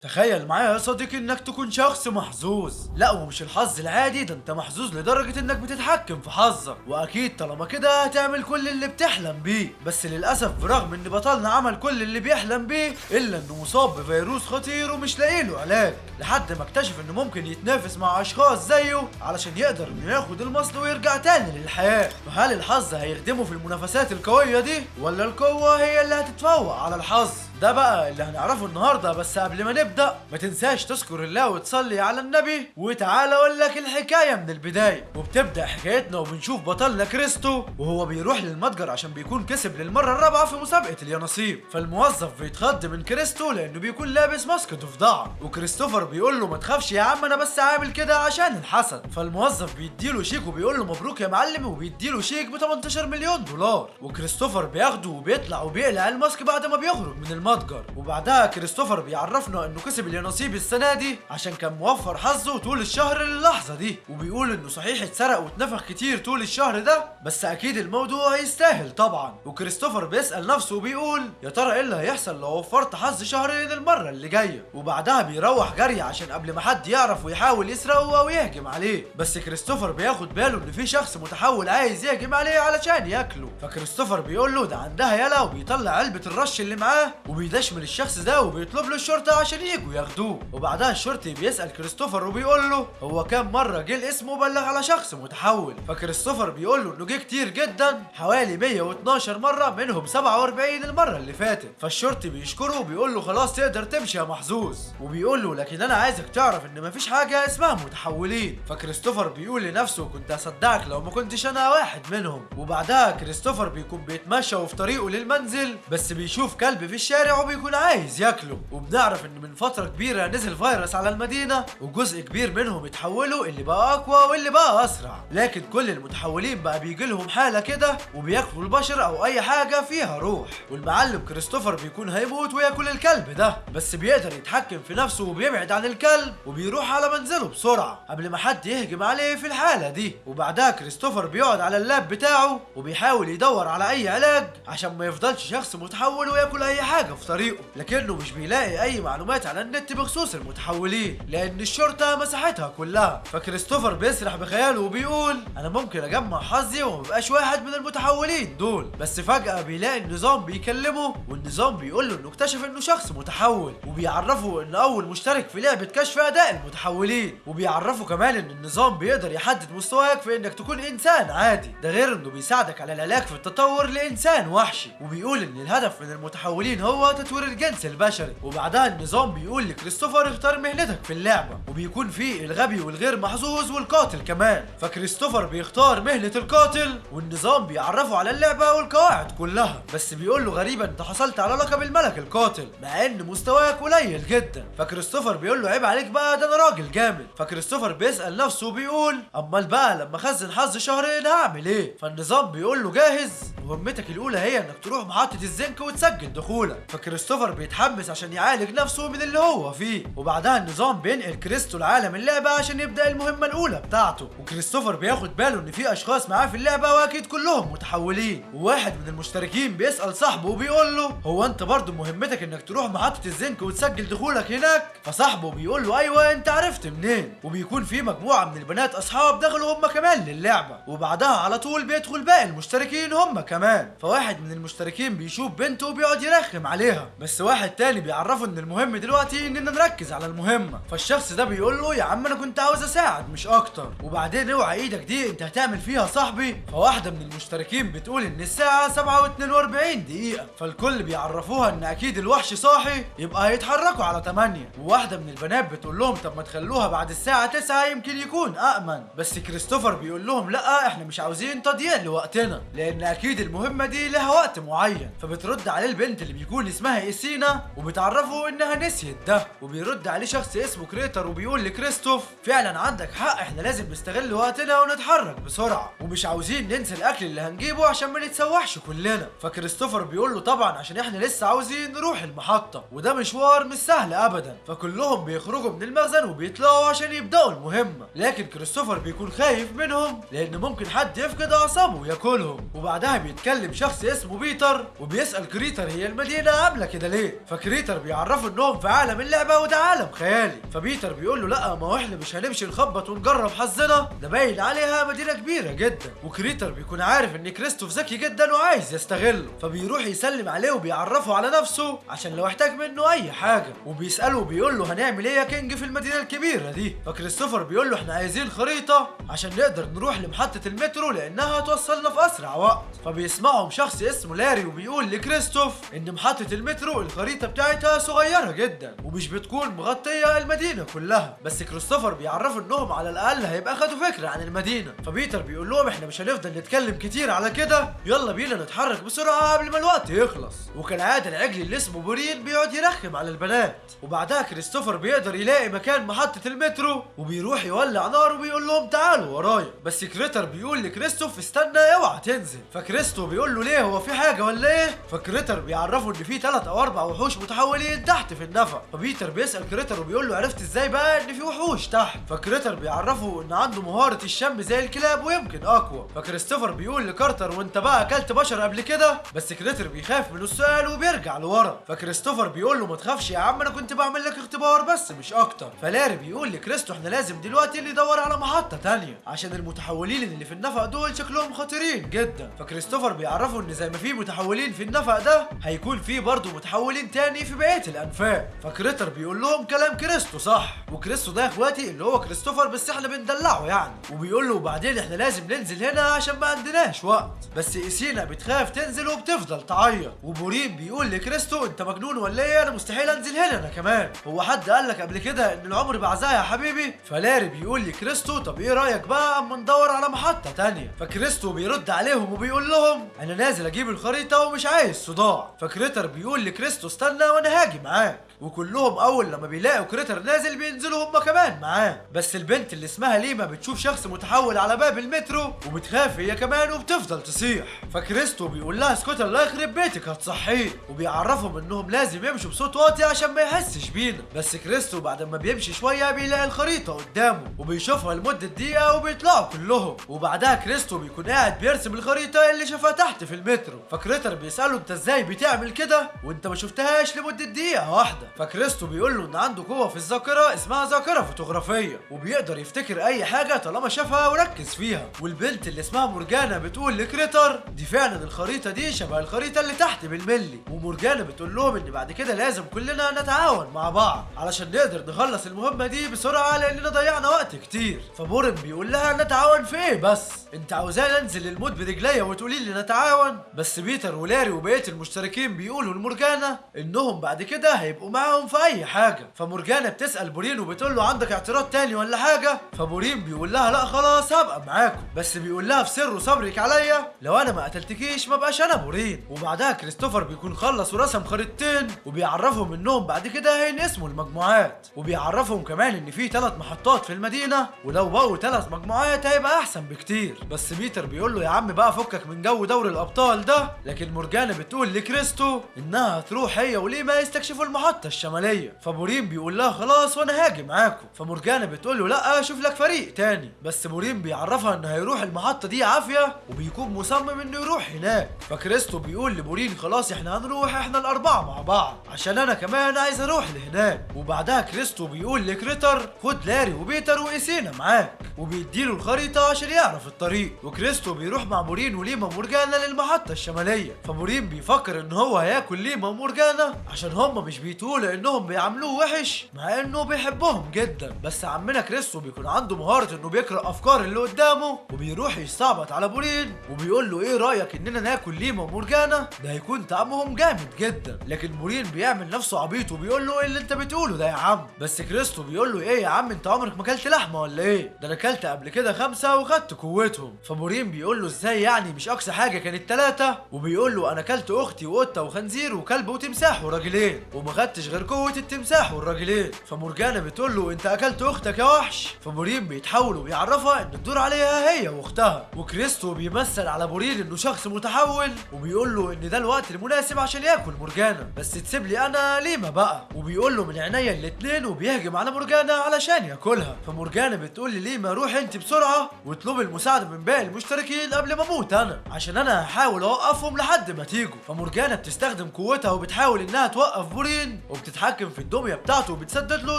تخيل معايا يا صديقي انك تكون شخص محظوظ. لا، ومش الحظ العادي ده، انت محظوظ لدرجة انك بتتحكم في حظك، واكيد طالما كده هتعمل كل اللي بتحلم بيه. بس للاسف برغم ان بطلنا عمل كل اللي بيحلم بيه الا انه مصاب بفيروس خطير ومش لاقيله علاج، لحد ما اكتشف انه ممكن يتنافس مع اشخاص زيه علشان يقدر انه ياخد المصل ويرجع تاني للحياة. فهل الحظ هيخدمه في المنافسات القوية دي، ولا القوة هي اللي هتتفوق على الحظ؟ ده بقى اللي هنعرفه النهارده. بس قبل ما نبدأ ما تنساش تذكر الله وتصلي على النبي. وتعالى اقول لك الحكاية من البداية. وبتبدأ حكايتنا وبنشوف بطلنا كريستو وهو بيروح للمتجر عشان بيكون كسب للمرة الرابعة في مسابقة اليانصيب. فالموظف بيتخض من كريستو لأنه بيكون لابس ماسك ضفدعة، وكريستوفر بيقول له ما تخافش يا عم، أنا بس عامل كده عشان الحسد. فالموظف بيديله شيك وبيقول له مبروك يا معلم، وبيديله شيك ب 18 مليون دولار. وكريستوفر بياخده وبيطلع وبيقلع الماسك بعد ما بيخرج من المتجر. وبعدها كريستوفر بيعرفنا انه كسب اليانصيب السنه دي عشان كان موفر حظه طول الشهر للحظه دي، وبيقول انه صحيح اتسرق واتنفخ كتير طول الشهر ده، بس اكيد الموضوع هيستاهل طبعا. وكريستوفر بيسال نفسه وبيقول يا ترى ايه اللي هيحصل لو وفرت حظ شهرين المره اللي جايه. وبعدها بيروح جري عشان قبل ما حد يعرف ويحاول يسرقه او يهجم عليه. بس كريستوفر بياخد باله ان في شخص متحول عايز يهجم عليه علشان ياكله. فكريستوفر بيقول له ده عندها يلا، وبيطلع علبه الرش اللي معاه وبيدشمل الشخص ده وبيطلب له الشرطه عشان يجوا ياخدوه. وبعدها الشرطي بيسال كريستوفر وبيقول له هو كام مره جه الاسم وبلغ على شخص متحول. فكريستوفر بيقول له انه جه كتير جدا، حوالي 112 مره، منهم 47 المره اللي فاتت. فالشرطي بيشكره وبيقول له خلاص تقدر تمشي يا محظوظ. وبيقول له لكن انا عايزك تعرف ان مفيش حاجه اسمها متحولين. فكريستوفر بيقول لنفسه كنت اصدقك لو ما كنتش انا واحد منهم. وبعدها كريستوفر بيكون بيتمشى وفي طريقه للمنزل، بس بيشوف كلب في الشارع وبيكون عايز ياكله. وبنعرف ان من فتره كبيره نزل فيروس على المدينه، وجزء كبير منهم اتحولوا، اللي بقى اقوى واللي بقى اسرع. لكن كل المتحولين بقى بيجي لهم حاله كده وبياكلوا البشر او اي حاجه فيها روح. والمعلم كريستوفر بيكون هيموت وياكل الكلب ده، بس بيقدر يتحكم في نفسه وبيبعد عن الكلب وبيروح على منزله بسرعه قبل ما حد يهجم عليه في الحاله دي. وبعدها كريستوفر بيقعد على اللاب بتاعه وبيحاول يدور على اي علاج عشان ما يفضلش شخص متحول وياكل اي حاجه في طريقه، لكنه مش بيلاقي اي معلومات على النت بخصوص المتحولين لان الشرطه مسحتها كلها. فكريستوفر بيسرح بخياله وبيقول انا ممكن اجمع حظي ومبقاش واحد من المتحولين دول. بس فجاه بيلاقي النظام بيكلمه، والنظام بيقول له انه اكتشف انه شخص متحول، وبيعرفه ان اول مشترك في لعبه كشف اداء المتحولين. وبيعرفه كمان ان النظام بيقدر يحدد مستواك في انك تكون انسان عادي، ده غير انه بيساعدك على العلاج في التطور لانسان وحشي. وبيقول ان الهدف من المتحولين هو تطوير الجنس البشري. وبعدها النظام بيقول لكريستوفر اختار مهنتك في اللعبه، وبيكون فيه الغبي والغير محظوظ والقاتل كمان. فكريستوفر بيختار مهنه القاتل، والنظام بيعرفه على اللعبه والقواعد كلها، بس بيقول له غريبا انت حصلت على لقب الملك القاتل مع ان مستواك قليل جدا. فكريستوفر بيقول له عيب عليك بقى، ده انا راجل جامد. فكريستوفر بيسال نفسه وبيقول امال بقى لما اخزن حظ شهرين هعمل ايه؟ فالنظام بيقول له جاهز، مهمتك الاولى هي انك تروح محطه الزنك وتسجل دخولك. فكريستوفر بيتحمس عشان يعالج نفسه من اللي هو فيه. وبعدها النظام بينقل كريستو لعالم اللعبه عشان يبدا المهمه الاولى بتاعته. وكريستوفر بياخد باله ان في اشخاص معاه في اللعبه واكيد كلهم متحولين. وواحد من المشتركين بيسال صاحبه وبيقول له هو انت برضه مهمتك انك تروح محطه الزنك وتسجل دخولك هناك؟ فصاحبه بيقول له ايوه، انت عرفت منين؟ وبيكون في مجموعه من البنات اصحاب دخلوا هم كمان للعبه، وبعدها على طول بيدخل باقي المشتركين هم كمان. فواحد من المشتركين بيشوف بنته وبيقعد يرخم عليها، بس واحد تاني بيعرفه ان المهم دلوقتي اننا نركز على المهمه. فالشخص ده بيقول له يا عم انا كنت عاوز اساعد مش اكتر، وبعدين اوعى ايدك دي انت هتعمل فيها صاحبي. فواحده من المشتركين بتقول ان الساعه 7:42 دقيقه، فالكل بيعرفوها ان اكيد الوحش صاحي يبقى هيتحركوا على 8. وواحده من البنات بتقول لهم طب ما تخلوها بعد الساعه 9 يمكن يكون امن. بس كريستوفر بيقول لهم لا، احنا مش عاوزين تضييع لوقتنا لان اكيد المهمه دي لها وقت معين. فبترد عليه البنت اللي بيكون اسمها إيسينا وبتعرفه انها نسيت ده. وبيرد عليه شخص اسمه كريتر وبيقول لكريستوف فعلا عندك حق، احنا لازم نستغل وقتنا ونتحرك بسرعه، ومش عاوزين ننسى الاكل اللي هنجيبه عشان ما نتسوحش كلنا. فكريستوفر بيقول له طبعا عشان احنا لسه عاوزين نروح المحطه وده مشوار مش سهل ابدا. فكلهم بيخرجوا من المخزن وبيطلعوا عشان يبداوا المهمه، لكن كريستوفر بيكون خايف منهم لان ممكن حد يفقد اعصابه وياكلهم. وبعدها بيتكلم شخص اسمه بيتر وبيسال كريتر هي المدينه عامله كده ليه؟ فكريتر بيعرفوا انهم في عالم اللعبه وده عالم خيالي. فبيتر بيقول له لا، ما هو احنا مش هنمشي نخبط ونجرب حظنا، ده باين عليها مدينه كبيره جدا. وكريتر بيكون عارف ان كريستوف ذكي جدا وعايز يستغله، فبيروح يسلم عليه وبيعرفه على نفسه عشان لو احتاج منه اي حاجه، وبيساله وبيقول له هنعمل ايه يا كينج في المدينه الكبيره دي؟ فكريستوفر بيقول له احنا عايزين خريطه عشان نقدر نروح لمحطه المترو لانها هتوصلنا في اسرع وقت. فبيسمعهم شخص اسمه لاري وبيقول لكريستوف ان محطه المترو الخريطه بتاعتها صغيره جدا ومش بتكون مغطيه المدينه كلها، بس كريستوفر بيعرفوا انهم على الاقل هيبقى خدوا فكره عن المدينه. فبيتر بيقول لهم احنا مش هنفضل نتكلم كتير على كده، يلا بينا نتحرك بسرعه قبل ما الوقت يخلص. وكالعاده العجل اللي اسمه بورين بيقعد يرخم على البنات، وبعدها كريستوفر بيقدر يلاقي مكان محطه المترو وبيروح يولع نار وبيقول لهم تعالوا ورايا. بس كريتر بيقول لكريستوف استنى اوعى تنزل. فكريستو بيقول له ليه، هو في حاجه ولا ايه؟ فكريتر بيعرفه ان في 3 أو 4 وحوش متحولين تحت في النفق. فبيتر بيسال كريتر وبيقول له عرفت ازاي بقى ان في وحوش تحت؟ فكريتر بيعرفه ان عنده مهاره الشم زي الكلاب ويمكن اقوى. فكريستوفر بيقول لكارتر وانت بقى اكلت بشر قبل كده؟ بس كريتر بيخاف من السؤال وبيرجع لورا. فكريستوفر بيقول له ما تخافش يا عم، انا كنت بعمل لك اختبار بس مش اكتر. فلاري بيقول لكريستو احنا لازم دلوقتي ندور على محطه تانية عشان المتحولين اللي في النفق دول شكلهم خطيرين جدا. فكريستوفر بيعرفه ان زي ما في متحولين في النفق ده هيكون في برضه متحولين تاني في بقيه الانفاق. فكريتر بيقول لهم كلام كريستو صح، وكريستو ده اخواتي اللي هو كريستوفر بس احنا بندلعه يعني. وبيقول له وبعدين احنا لازم ننزل هنا عشان ما عندناش وقت، بس إيسينا بتخاف تنزل وبتفضل تعيط. وبورين بيقول لكريستو انت مجنون ولا ايه؟ انا مستحيل انزل هنا انا كمان، هو حد قال لك قبل كده ان العمر بعزها يا حبيبي؟ فلاري بيقول لكريستو طب ايه رايك بقى اما ندور على محطه تانية؟ فكريستو بيرد عليهم وبيقول لهم انا نازل اجيب الخريطه ومش عايز صداع. فكريتر بيقول لكريستو استنى وانا هاجي معاك، وكلهم اول لما بيلاقوا كريتر نازل بينزلوا هم كمان معاه. بس البنت اللي اسمها ليما بتشوف شخص متحول على باب المترو وبتخاف هي كمان وبتفضل تصيح. فكريستو بيقول لها اسكتي الله يخرب بيتك هتصحيه، وبيعرفهم انهم لازم يمشوا بصوت واطي عشان ما يحسش بينا. بس كريستو بعد ما بيمشي شويه بيلاقي الخريطه قدامه وبيشوفها لمده دقيقه وبيطلعوا كلهم. وبعدها كريستو بيكون قاعد بيرسم الخريطه اللي شافها تحت في المترو. فكريتر بيساله انت ازاي بتعمل كده وانت ما شفتهاش لمده دقيقه واحده؟ فكريستو بيقول له ان عنده قوه في الذاكره اسمها ذاكره فوتوغرافيه، وبيقدر يفتكر اي حاجه طالما شافها وركز فيها. والبنت اللي اسمها مورجانا بتقول لكريتر دي فعلا الخريطه دي شبه الخريطه اللي تحت بالملي. ومورجانا بتقول لهم ان بعد كده لازم كلنا نتعاون مع بعض علشان نقدر نخلص المهمه دي بسرعه لاننا ضيعنا وقت كتير. فبورن بيقول لها نتعاون في ايه بس؟ انت عاوزاني انزل الموت برجليا وتقولي لي نتعاون؟ بس بيتر ولاري وبقيه المشتركين بيقولوا لمورجانا انهم بعد كده هيبقوا معاهم في اي حاجه. فمورجانا بتسال بورين وبتقول له عندك اعتراض تاني ولا حاجه؟ فبورين بيقول لها لا خلاص هبقى معاكم، بس بيقول لها في سر صبرك عليا لو انا ما قتلتكيش ما بقاش انا بورين. وبعدها كريستوفر بيكون خلص ورسم خريطتين وبيعرفهم انهم بعد كده هينقسموا المجموعات، وبيعرفهم كمان ان في 3 محطات في المدينه ولو بقوا 3 مجموعات هيبقى احسن بكتير. بس بيتر بيقول له يا عم بقى فكك من جو دوري الابطال ده. لكن مورجانا بتقول لكريستو انها هتروح هي وليما يستكشفوا المحطه الشماليه. فبورين بيقول لها خلاص وانا هاجي معاكم. فمورجانا بتقول له لا شوف لك فريق تاني. بس بورين بيعرفها ان هيروح المحطه دي عافيه وبيكون مصمم انه يروح هناك. فكريستو بيقول لبورين خلاص احنا هنروح احنا ال4 مع بعض عشان انا كمان عايز اروح لهناك. وبعدها كريستو بيقول لكريتر خد لاري وبيتر وإيسينا معاك، وبيديله الخريطه عشان يعرف الطريق. وكريستو بيروح مع بورين وليما ومورجانا للمحطه الشماليه. فبورين بيفكر ان هو هياكل ليما ومورجانا عشان هم مش بيتوه لانهم بيعاملوه وحش مع انه بيحبهم جدا. بس عمنا كريستو بيكون عنده مهاره انه بيقرا افكار اللي قدامه وبيروح يستعبط على بورين وبيقول له ايه رايك اننا ناكل ليما ومورجانا؟ ده هيكون طعمهم جامد جدا. لكن بورين بيعمل نفسه عبيط وبيقول له ايه اللي انت بتقوله ده يا عم؟ بس كريستو بيقول له ايه يا عم انت عمرك ما اكلت لحمه ولا ايه؟ ده انا اكلت قبل كده 5 وخدت قوتهم. فبورين بيقول له ازاي يعني مش اقصى حاجه كانت 3؟ وبيقول له انا اكلت اختي وقطه وخنزير وكلب وتمساح وراجلين وما خدتش غير قوة التمساح والراجلين. فمورجانا بتقول له انت اكلت اختك يا وحش. فبورين بيتحول وبيعرفها ان الدور عليها هي واختها. وكريستو بيمثل على بورين انه شخص متحول وبيقول له ان ده الوقت المناسب عشان ياكل مورجانا، بس تسيب لي انا ليما بقى. وبيقول له من عينيا الاتنين وبيهجم على مورجانا علشان ياكلها. فمورجانا بتقول لي ليما روح انت بسرعة واطلبي المساعدة من باقي المشتركين قبل ما اموت انا، عشان انا هحاول اوقفهم لحد ما تيجوا. فمورجانا بتستخدم قوتها وبتحاول انها توقف بورين وبتتحكم في الدمية بتاعته وبتسدد له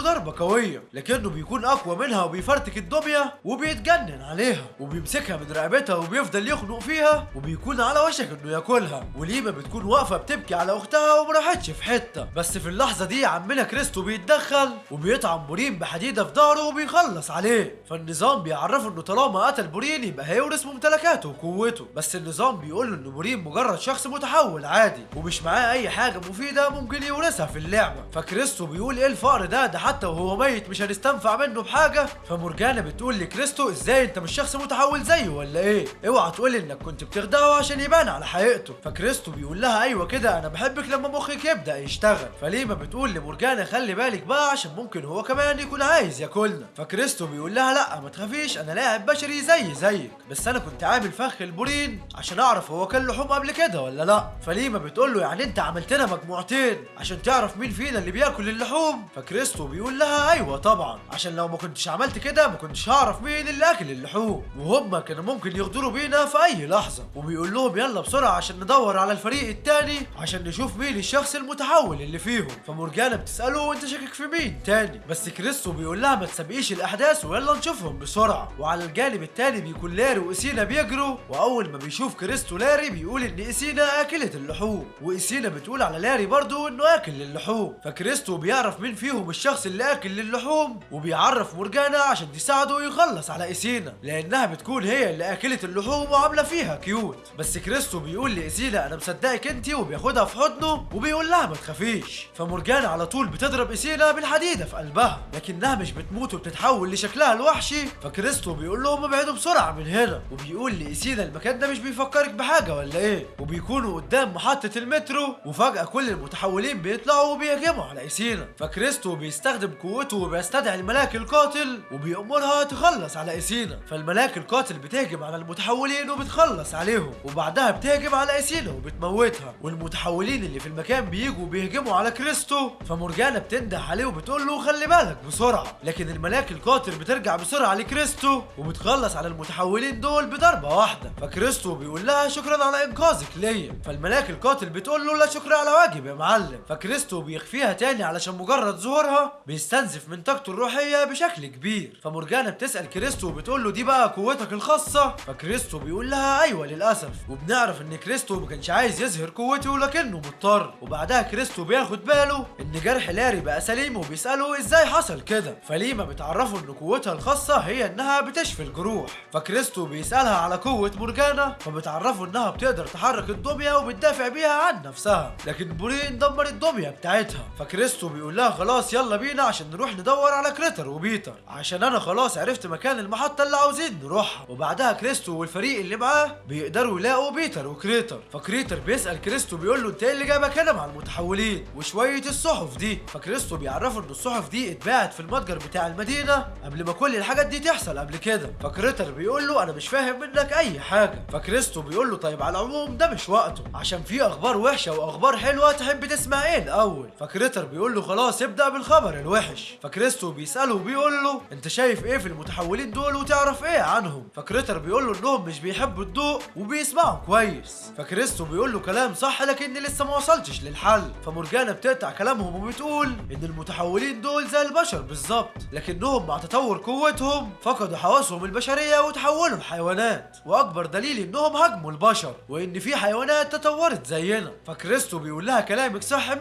ضربة قوية، لكنه بيكون اقوى منها وبيفرتك الدمية وبيتجنن عليها وبيمسكها من رقبتها وبيفضل يخنق فيها وبيكون على وشك انه ياكلها. وليما بتكون واقفة بتبكي على اختها ومراحتش في حتة، بس في اللحظة دي عمنا كريستو بيتدخل وبيطعن بورين بحديدة في ظهره وبيخلص عليه. فالنظام بيعرفه انه طالما قتل بورين يبقى هيورث ممتلكاته وقوته، بس النظام بيقول له ان بورين مجرد شخص متحول عادي ومش معاه اي حاجة مفيدة ممكن يورثها في اللعبة. فكريستو بيقول ايه الفقر ده حتى وهو ميت مش هنستنفع منه بحاجة. فمورجانا بتقول لكريستو ازاي انت مش شخص متحول زيه ولا ايه؟ اوعى تقول انك كنت بتخدعه عشان يبان على حقيقته. فكريستو بيقول لها ايوه كده انا بحبك لما مخك يبدا يشتغل. فليما بتقول لمورجانا خلي بالك بقى عشان ممكن هو كمان يكون عايز ياكلنا. فكريستو بيقول لها لا ما تخافيش انا لاعب بشري زيك، بس انا كنت عامل فخ البورين عشان اعرف هو كان لحوم قبل كده ولا لا. فليما بتقول له يعني انت عملتنا مجموعتين عشان تعرف مين فينا اللي بياكل اللحوم؟ فكريستو بيقول لها ايوه طبعا، عشان لو ما كنتش عملت كده ما كنتش هعرف مين اللي اكل اللحوم، وهم كانوا ممكن يغدروا بينا في اي لحظه. وبيقول لهم يلا بسرعه عشان ندور على الفريق التاني عشان نشوف مين الشخص المتحول اللي فيهم. فمورجانا بتساله انت شاكك في مين تاني؟ بس كريستو بيقول لها ما تسابقيش الاحداث ويلا نشوفهم بسرعه. وعلى الجانب التاني بيكون لاري وإسينا بيجروا، واول ما بيشوف كريستو لاري بيقول ان إسينا اكلت اللحوم، وإسينا بتقول على لاري برضو انه اكل اللحوم. فكريستو بيعرف مين فيهم الشخص اللي اكل اللحوم وبيعرف مورجانا عشان تساعده يخلص على إسينا لانها بتكون هي اللي اكلت اللحوم وعامله فيها كيوت. بس كريستو بيقول لإسينا انا مصدقك انتي وبياخدها في حضنه وبيقول لها ما تخافيش. فمورجانا على طول بتضرب إسينا بالحديده في قلبها لكنها مش بتموت وبتتحول لشكلها الوحشي. فكريستو بيقول لهم ابعدوا بسرعه من هنا، وبيقول لإسينا المكان ده مش بيفكرك بحاجه ولا ايه؟ وبيكونوا قدام محطه المترو وفجاه كل المتحولين بيطلعوا وبيهجموا على إسينا. فكريستو بيستخدم قوته وبيستدعي الملاك القاتل وبيأمرها تخلص على إسينا. فالملاك القاتل بتهجم على المتحولين وبتخلص عليهم، وبعدها بتهجم على إسينا وبتموتها. والمتحولين اللي في المكان بيجوا بيهجموا على كريستو. فمورجانا بتنده عليه وبتقول له خلي بالك بسرعه، لكن الملاك القاتل بترجع بسرعه لكريستو وبتخلص على المتحولين دول بضربه واحده. فكريستو بيقول لها شكرا على انقاذك ليا. فالملاك القاتل بتقول له لا شكر على واجب يا معلم. فكريستو بيخفيها تاني علشان مجرد ظهورها بيستنزف من طاقته الروحيه بشكل كبير. فمورجانا بتسال كريستو وبتقول له دي بقى قوتك الخاصه؟ فكريستو بيقول لها ايوه للاسف. وبنعرف ان كريستو ما كانش عايز يظهر قوته لكنه مضطر. وبعدها كريستو بياخد باله ان جرح لاري بقى سليم وبيساله ازاي حصل كده. فليما بتعرفه ان قوتها الخاصه هي انها بتشفي الجروح. فكريستو بيسالها على قوه مورجانا فبتعرفه انها بتقدر تحرك الدميه وبتدافع بيها عن نفسها، لكن بورين دمر الدميه بتاعتها. فكريستو بيقول لها خلاص يلا بينا عشان نروح ندور على كريتر وبيتر عشان انا خلاص عرفت مكان المحطه اللي عاوزين نروحها. وبعدها كريستو والفريق اللي معاه بيقدروا يلاقوا بيتر وكريتر. فكريتر بيسال كريستو بيقول له انت ايه اللي جابك هنا مع المتحولين وشويه الصحف دي؟ فكريستو بيعرفه ان الصحف دي اتباعت في المتجر بتاع المدينه قبل ما كل الحاجات دي تحصل قبل كده. فكريتر بيقول له انا مش فاهم منك اي حاجه. فكريستو بيقول له طيب على العموم ده مش وقته عشان في اخبار وحشه واخبار حلوه تحب تسمع ايه الاول؟ فكريتر بيقول له خلاص ابدا بالخبر الوحش. فكريستو بيساله وبيقول له انت شايف ايه في المتحولين دول وتعرف ايه عنهم؟ فكريتر بيقول له انهم مش بيحبوا الضوء وبيسمعوا كويس. فكريستو بيقول له كلام صح لكني لسه ما وصلتش للحل. فمورجانا بتقطع كلامهم وبتقول ان المتحولين دول زي البشر بالظبط لكنهم مع تطور قوتهم فقدوا حواسهم البشريه وتحولوا لحيوانات، واكبر دليل انهم هاجموا البشر وان في حيوانات تطورت زينا. فكريستو بيقول لها كلامك صح 100%.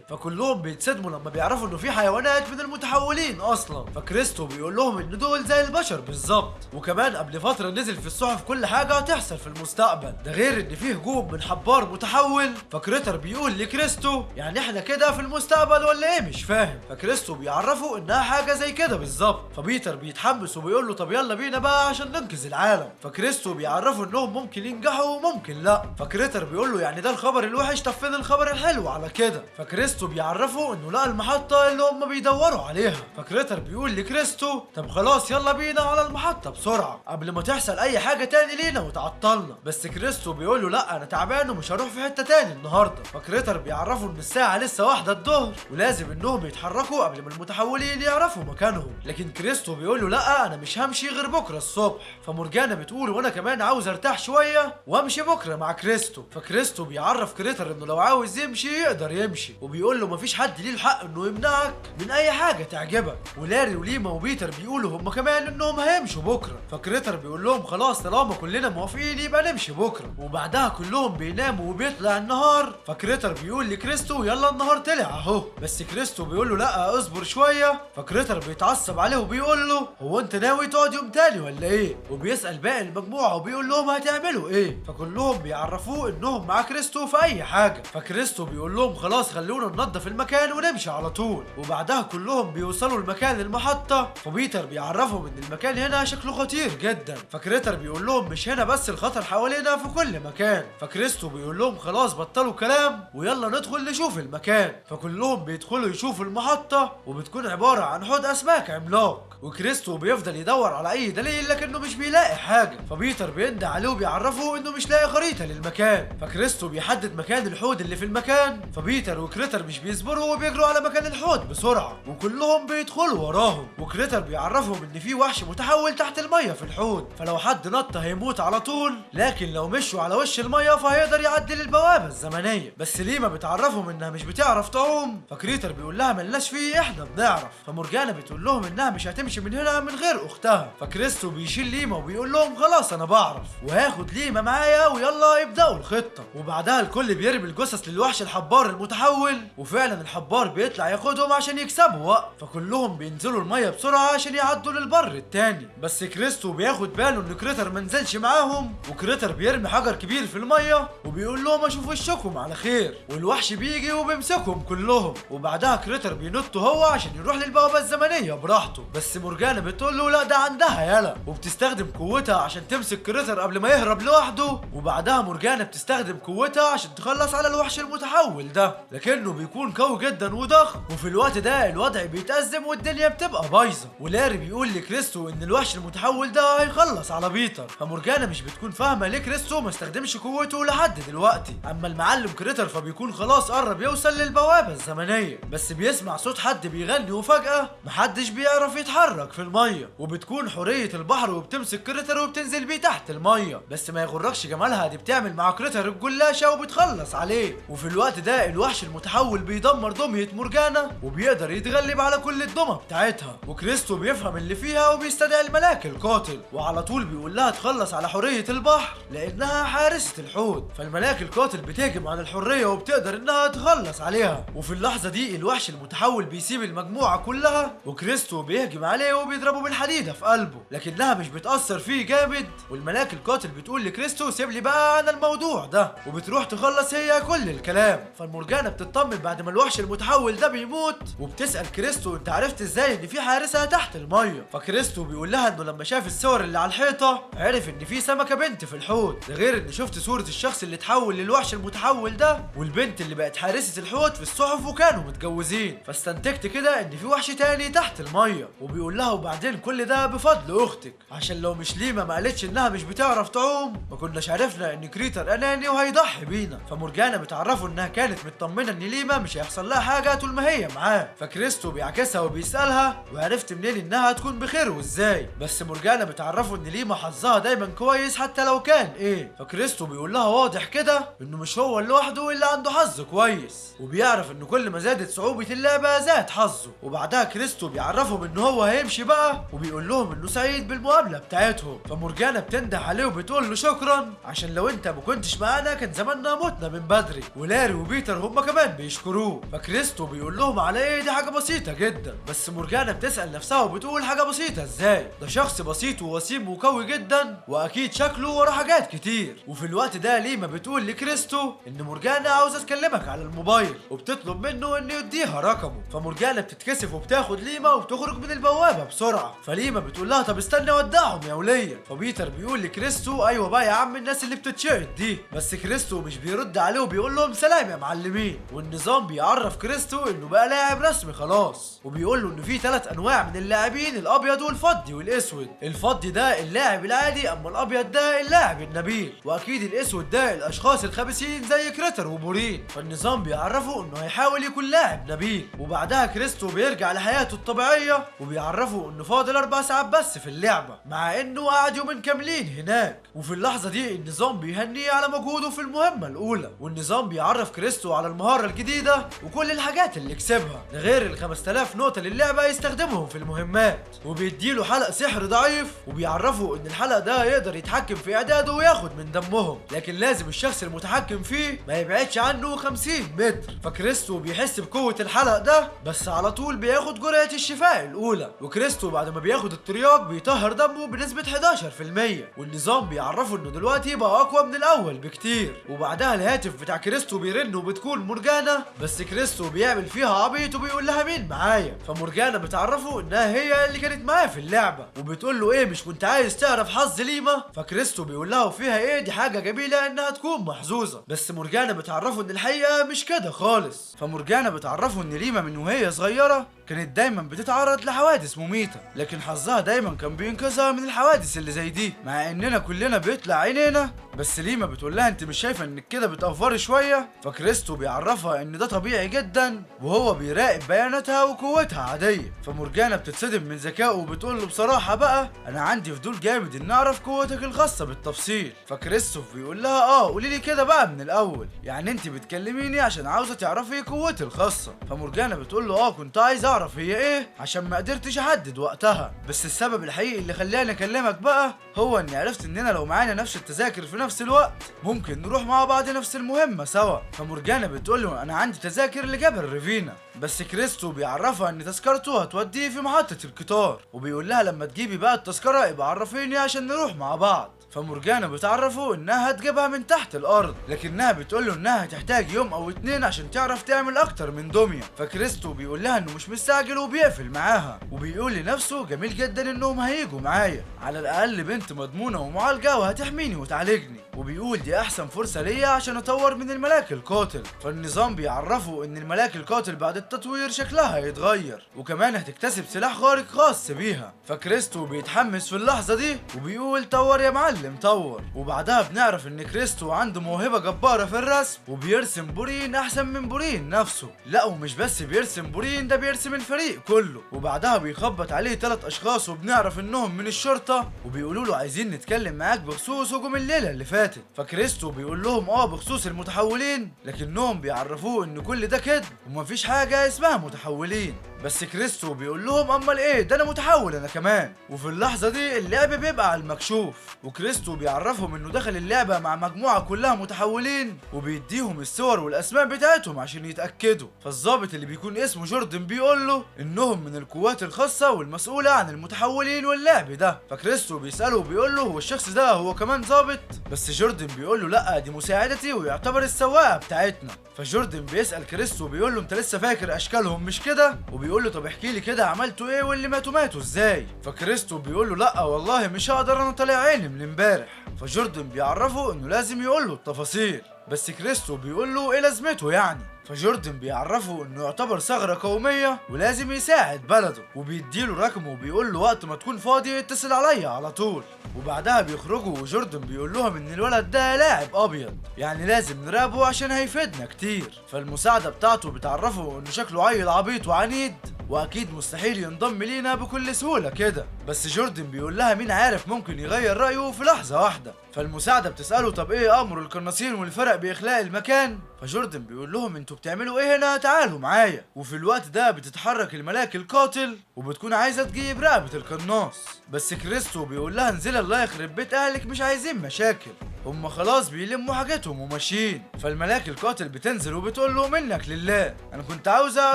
فكلهم بيتصدموا لما بيعرفوا انه في حيوانات من المتحولين اصلا. فكريستو بيقول لهم ان دول زي البشر بالظبط، وكمان قبل فتره نزل في الصحف كل حاجه هتحصل في المستقبل، ده غير ان فيه هجوم من حبار متحول. فكريتر بيقول لكريستو يعني احنا كده في المستقبل ولا ايه مش فاهم؟ فكريستو بيعرفه انها حاجه زي كده بالظبط. فبيتر بيتحمس وبيقول له طب يلا بينا بقى عشان ننقذ العالم. فكريستو بيعرفه انهم ممكن ينجحوا وممكن لا. فكريتر بيقول له يعني ده الخبر الوحش، طب فين الخبر الحلو على كده؟ فكريستو بيعرفوا انه لقى المحطة اللي هم بيدوروا عليها. فكريتر بيقول لكريستو طب خلاص يلا بينا على المحطة بسرعة قبل ما تحصل اي حاجة تاني لينا وتعطلنا. بس كريستو بيقول له لا انا تعبان ومش هروح في حتة تاني النهاردة. فكريتر بيعرفوا ان الساعة لسه 1 الظهر ولازم انهم يتحركوا قبل ما المتحولين يعرفوا مكانهم. لكن كريستو بيقول له لا انا مش همشي غير بكرة الصبح. فمورجانا بتقول وانا كمان عاوز ارتاح شوية وامشي بكرة مع كريستو. فكريستو بيعرف كريتر انه لو عاوز يمشي يقدر يمشي، وبيقول له مفيش حد ليه الحق انه يمنعك من اي حاجة تعجبك. ولاري وليما وبيتر بيقولوا هم كمان انهم هيمشوا بكرة. فكريتر بيقول لهم خلاص طالما كلنا موافقين يبقى نمشي بكرة. وبعدها كلهم بيناموا وبيطلع النهار. فكريتر بيقول لكريستو يلا النهار طلع اهو. بس كريستو بيقول له لا اصبر شوية. فكريتر بيتعصب عليه وبيقول له هو انت ناوي تقعد يوم تاني ولا ايه؟ وبيسأل باقي المجموعة وبيقول لهم هتعملوا ايه؟ فكلهم بيعرفوه انهم مع كريستو في اي حاجة. فكريستو بيقول لهم خلاص خلونا ننظف المكان ونمشي على طول. وبعدها كلهم بيوصلوا المكان المحطة. فبيتر بيعرفهم ان المكان هنا شكله خطير جدا. فكريتر بيقول لهم مش هنا بس الخطر حوالينا في كل مكان. فكريستو بيقول لهم خلاص بطلوا كلام ويلا ندخل نشوف المكان. فكلهم بيدخلوا يشوفوا المحطة وبتكون عبارة عن حوض اسماك عملاق. وكريستو بيفضل يدور على اي دليل لكنه مش بيلاقي حاجة. فبيتر بيندى عليه وبيعرفه انه مش لاقي خريطة للمكان. فكريستو بيحدد مكان الحوض اللي في المكان. فبيتر وكريتر مش بيصبروا وبيجروا على مكان الحوض بسرعة وكلهم بيدخلوا وراهم. وكريتر بيعرفهم ان في وحش متحول تحت المية في الحوض، فلو حد نط هيموت على طول، لكن لو مشوا على وش المية فهيقدر يعدي للبوابة الزمنية. بس ليما بتعرفهم انها مش بتعرف تعوم. فكريتر بيقول لها ملناش فيه احنا بنعرف. فمورجانا بتقول لهم انها مش هتمشي من هنا من غير اختها. فكريستو بيشيل ليما وبيقول لهم خلاص انا بعرف وهاخد ليما معايا ويلا يبداوا الخطه. وبعدها الكل بيرمي الجثث للوحش الحبار المتحول، وفعلا الحبار بيطلع ياخدهم عشان يكسبوا وقت. فكلهم بينزلوا الميه بسرعه عشان يعدوا للبر التاني. بس كريستو بياخد باله ان كريتر منزلش معاهم، وكريتر بيرمي حجر كبير في الميه وبيقول لهم اشوف وشكم على خير. والوحش بيجي وبيمسكهم كلهم. وبعدها كريتر بينط هو عشان يروح للبوابه الزمنيه براحته. بس مورجانا بتقول له لا ده عندها يلا، وبتستخدم قوتها عشان تمسك كريتر قبل ما يهرب لوحده. وبعدها مورجانا بتستخدم قوتها عشان تخلص على الوحش المتحول ده، لكنه بيكون قوي جدا وضخم. وفي الوقت ده الوضع بيتأزم والدنيا بتبقى بايظه. ولاري بيقول لكريستو ان الوحش المتحول ده هيخلص على بيتر. فمورجانا مش بتكون فاهمه ليه كريستو ما استخدمش قوته لحد دلوقتي. اما المعلم كريتر فبيكون خلاص قرب يوصل للبوابه الزمنيه، بس بيسمع صوت حد بيغني وفجاه محدش بيعرف يتحرك في الميه. وبتكون حورية البحر وبتمسك كريتر وبتنزل بيه تحت الميه. بس ما يغركش جمالها، دي بتعمل مع كريتر الجلاشه وبتخلص عليه. وفي الوقت ده الوحش المتحول بيدمر دمية مورجانا وبيقدر يتغلب على كل الدمى بتاعتها. وكريستو بيفهم اللي فيها وبيستدعي الملاك القاتل، وعلى طول بيقول لها تخلص على حورية البحر لانها حارسة الحوض. فالملاك القاتل بتهجم على الحرية وبتقدر انها تخلص عليها. وفي اللحظة دي الوحش المتحول بيسيب المجموعة كلها وكريستو بيهجم عليه وبيضربه بالحديدة في قلبه، لكنها مش بتأثر فيه جامد. والملاك القاتل بتقول لكريستو سيب لي بقى انا الموضوع ده، وبتروح تخلص هي كل الكلام. فالمورجانا بتطمن بعد ما الوحش المتحول ده بيموت، وبتسأل كريستو انت عرفت ازاي ان في حارسة تحت المية؟ فكريستو بيقول لها انه لما شاف الصور اللي على الحيطة عرف ان في سمكة بنت في الحوض، ده غير ان شفت صورة الشخص اللي اتحول للوحش المتحول ده والبنت اللي بقت حارسة الحوض في الصحف وكانوا متجوزين. فاستنتجت كده ان في وحش تاني تحت المية. وبيقول لها وبعدين كل ده بفضل اختك، عشان لو مش ليما ما قالتش انها مش بتعرف تعوم ما كناش عرفنا ان كريتر اناني وهيضحي بينا. فمورجانا بتعرفه انها كانت مطمنه ان ليما مش هيحصل لها حاجه طول ما هي معاه. فكريستو بيعكسها وبيسالها وعرفت منين انها هتكون بخير وازاي. بس مورجانا بتعرفه ان ليما حظها دايما كويس حتى لو كان ايه. فكريستو بيقول لها واضح كده انه مش هو لوحده اللي عنده حظ كويس، وبيعرف ان كل ما زادت صعوبه اللعبه زاد حظه. وبعدها كريستو بيعرفهم ان هو هيمشي بقى وبيقول لهم انه سعيد بالمقابله بتاعتهم. فمورجانا بتنده عليه وبتقول له شكرا، عشان لو انت ما كنتش معانا كان زماننا متنا من بدري. ولاري وبيتر هما كمان بيشكروه. فكريستو بيقول لهم على ايه دي حاجه بسيطه جدا. بس مورجانا بتسال نفسها وبتقول حاجه بسيطه ازاي؟ ده شخص بسيط ووسيم وقوي جدا واكيد شكله ورا حاجات كتير. وفي الوقت ده ليما بتقول لكريستو ان مورجانا عاوزه تكلمك على الموبايل وبتطلب منه انه يديها رقمه. فمورجانا بتتكسف وبتاخد ليما وبتخرج من البوابه بسرعه. فليما بتقول لها طب استنى ودعهم يا وليه. فبيتر بيقول لكريستو ايوه بقى يا عم الناس اللي بتتشقط دي. بس كريستو مش بيرد عليه وبيقول لهم سلام يا معلمين، وان فالنظام بيعرف كريستو انه بقى لاعب رسمي خلاص، وبيقول له انه في 3 انواع من اللاعبين، الابيض والفضي والاسود. الفضي ده اللاعب العادي، اما الابيض ده اللاعب النبيل، واكيد الاسود ده الاشخاص الخبيثين زي كريتر وبورين. فالنظام بيعرفه انه هيحاول يكون لاعب نبيل، وبعدها كريستو بيرجع لحياته الطبيعيه، وبيعرفه انه فاضل 4 ساعات بس في اللعبه، مع انه قعد يومين كاملين هناك. وفي اللحظه دي النظام بيهنيه على مجهوده في المهمه الاولى، والنظام بيعرف كريستو على المهاره الجديده وكل الحاجات اللي كسبها، ده غير ال 5000 نقطه للعبه يستخدمهم في المهمات، وبيديله حلق سحر ضعيف، وبيعرفه ان الحلق ده يقدر يتحكم في اعداده وياخد من دمهم، لكن لازم الشخص المتحكم فيه ما يبعدش عنه 50 متر. فكريستو بيحس بقوه الحلق ده، بس على طول بياخد جرعه الشفاء الاولى، وكريستو بعد ما بياخد الترياق بيطهر دمه بنسبه 11%، والنظام بيعرفه انه دلوقتي بقى اقوى من الاول بكتير. وبعدها الهاتف بتاع كريستو بيرن وبتكون مورجانا، بس كريستو بيعمل فيها عبيط وبيقول لها مين معايا، فمورجانا بتعرفه انها هي اللي كانت معاه في اللعبه، وبتقول له ايه مش كنت عايز تعرف حظ ليما؟ فكريستو بيقول لها وفيها ايه دي حاجه جميله انها تكون محظوظه، بس مورجانا بتعرفه ان الحقيقه مش كده خالص. فمورجانا بتعرفه ان ليما من وهي صغيره كانت دايما بتتعرض لحوادث مميته، لكن حظها دايما كان بينقذها من الحوادث اللي زي دي، مع اننا كلنا بيطلع عينينا. بس ليما بتقول لها انت مش شايفه انك كده بتأفري شويه؟ فكريستو بيعرفها ان ده طبيعي جدا، وهو بيراقب بياناتها وقوتها عاديه. فمورجانا بتتصدم من ذكائه وبتقول له بصراحه بقى انا عندي فضول جامد ان اعرف قوتك الخاصه بالتفصيل. فكريستوف بيقول لها قولي لي كده بقى من الاول، يعني انت بتكلميني عشان عاوزه تعرفي قوتي الخاصه؟ فمورجانا بتقول له كنت عايز اعرف هي ايه عشان ما قدرتش احدد وقتها، بس السبب الحقيقي اللي خلاني اكلمك بقى هو اني عرفت اننا لو معانا نفس التذاكر في نفس الوقت ممكن نروح مع بعض نفس المهمه سوا. فمورجانا بتقول له انا عندي تذاكر لجبل ريفينا، بس كريستو بيعرفها ان تذكرته هتوديه في محطه القطار، وبيقول لها لما تجيبي بقى التذكره يبقى عرفيني عشان نروح مع بعض. فمورجانا بتعرفه انها هتجيبها من تحت الارض، لكنها بتقول له انها هتحتاج يوم او 2 عشان تعرف تعمل اكتر من دميه. فكريستو بيقول لها انه مش مستعجل وبيقفل معاها، وبيقول لنفسه جميل جدا انهم هيجوا معايا، على الاقل بنت مضمونه ومعالجه وهتحميني وتعالجني، وبيقول دي احسن فرصه ليا عشان اطور من الملاك القاتل. فالنظام بيعرفه ان الملاك القاتل بعد التطوير شكلها هيتغير، وكمان هتكتسب سلاح خارق خاص بيها. فكريستو بيتحمس في اللحظه دي وبيقول طور يا معلم طور. وبعدها بنعرف ان كريستو عنده موهبه جباره في الرسم، وبيرسم بورين احسن من بورين نفسه. لا ومش بس بيرسم بورين، ده بيرسم الفريق كله. وبعدها بيخبط عليه 3 اشخاص وبنعرف انهم من الشرطه، وبيقولوا له عايزين نتكلم معاك بخصوص هجوم الليله اللي فاتت. فكريستو بيقول لهم بخصوص المتحولين، لكنهم بيعرفوه ان كل ده كده ومفيش حاجه اسمها متحولين. بس كريستو بيقول لهم امال ايه ده انا متحول انا كمان. وفي اللحظه دي اللعب بيبقى على المكشوف، وكريستو بيعرفهم انه دخل اللعبه مع مجموعه كلها متحولين، وبيديهم الصور والاسماء بتاعتهم عشان يتاكدوا. فالظابط اللي بيكون اسمه جوردن بيقول له انهم من القوات الخاصه والمسؤوله عن المتحولين واللعب ده. فكريستو بيساله وبيقول له هو الشخص ده هو كمان ظابط؟ بس جوردن بيقول له لا دي مساعدتي ويعتبر السواقه بتاعتنا. فجوردن بيسال كريستو بيقول له انت لسه فاكر اشكالهم مش كده؟ وبيقول له طب احكي لي كده عملتوا ايه واللي ماتوا ازاي؟ فكريستو بيقول له لا والله مش هقدر انا طالع عيني من امبارح. فجوردن بيعرفه انه لازم يقول له التفاصيل، بس كريستو بيقول له ايه لازمته يعني؟ فجوردن بيعرفه انه يعتبر ثغرة قومية ولازم يساعد بلده، وبيديله رقمه وبيقول له وقت ما تكون فاضي اتصل عليا على طول. وبعدها بيخرجوا وجوردن بيقول لهم ان الولد ده لاعب ابيض، يعني لازم نراقبه عشان هيفيدنا كتير. فالمساعدة بتاعته بتعرفه انه شكله عيل عبيط وعنيد واكيد مستحيل ينضم لينا بكل سهولة كده. بس جوردن بيقول لها مين عارف ممكن يغير رأيه في لحظة واحدة. فالمساعدة بتسأله طب ايه امر القناصين والفرق باخلاء المكان؟ فجوردن بيقول لهم انتوا بتعملوا ايه هنا؟ تعالوا معايا. وفي الوقت ده بتتحرك الملاك القاتل وبتكون عايزة تجيب رقبة القناص، بس كريستو بيقول لها انزلي الله يخرب بيت اهلك مش عايزين مشاكل، هم خلاص بيلموا حاجتهم وماشيين. فالملاك القاتل بتنزل وبتقول له منك لله انا كنت عاوزة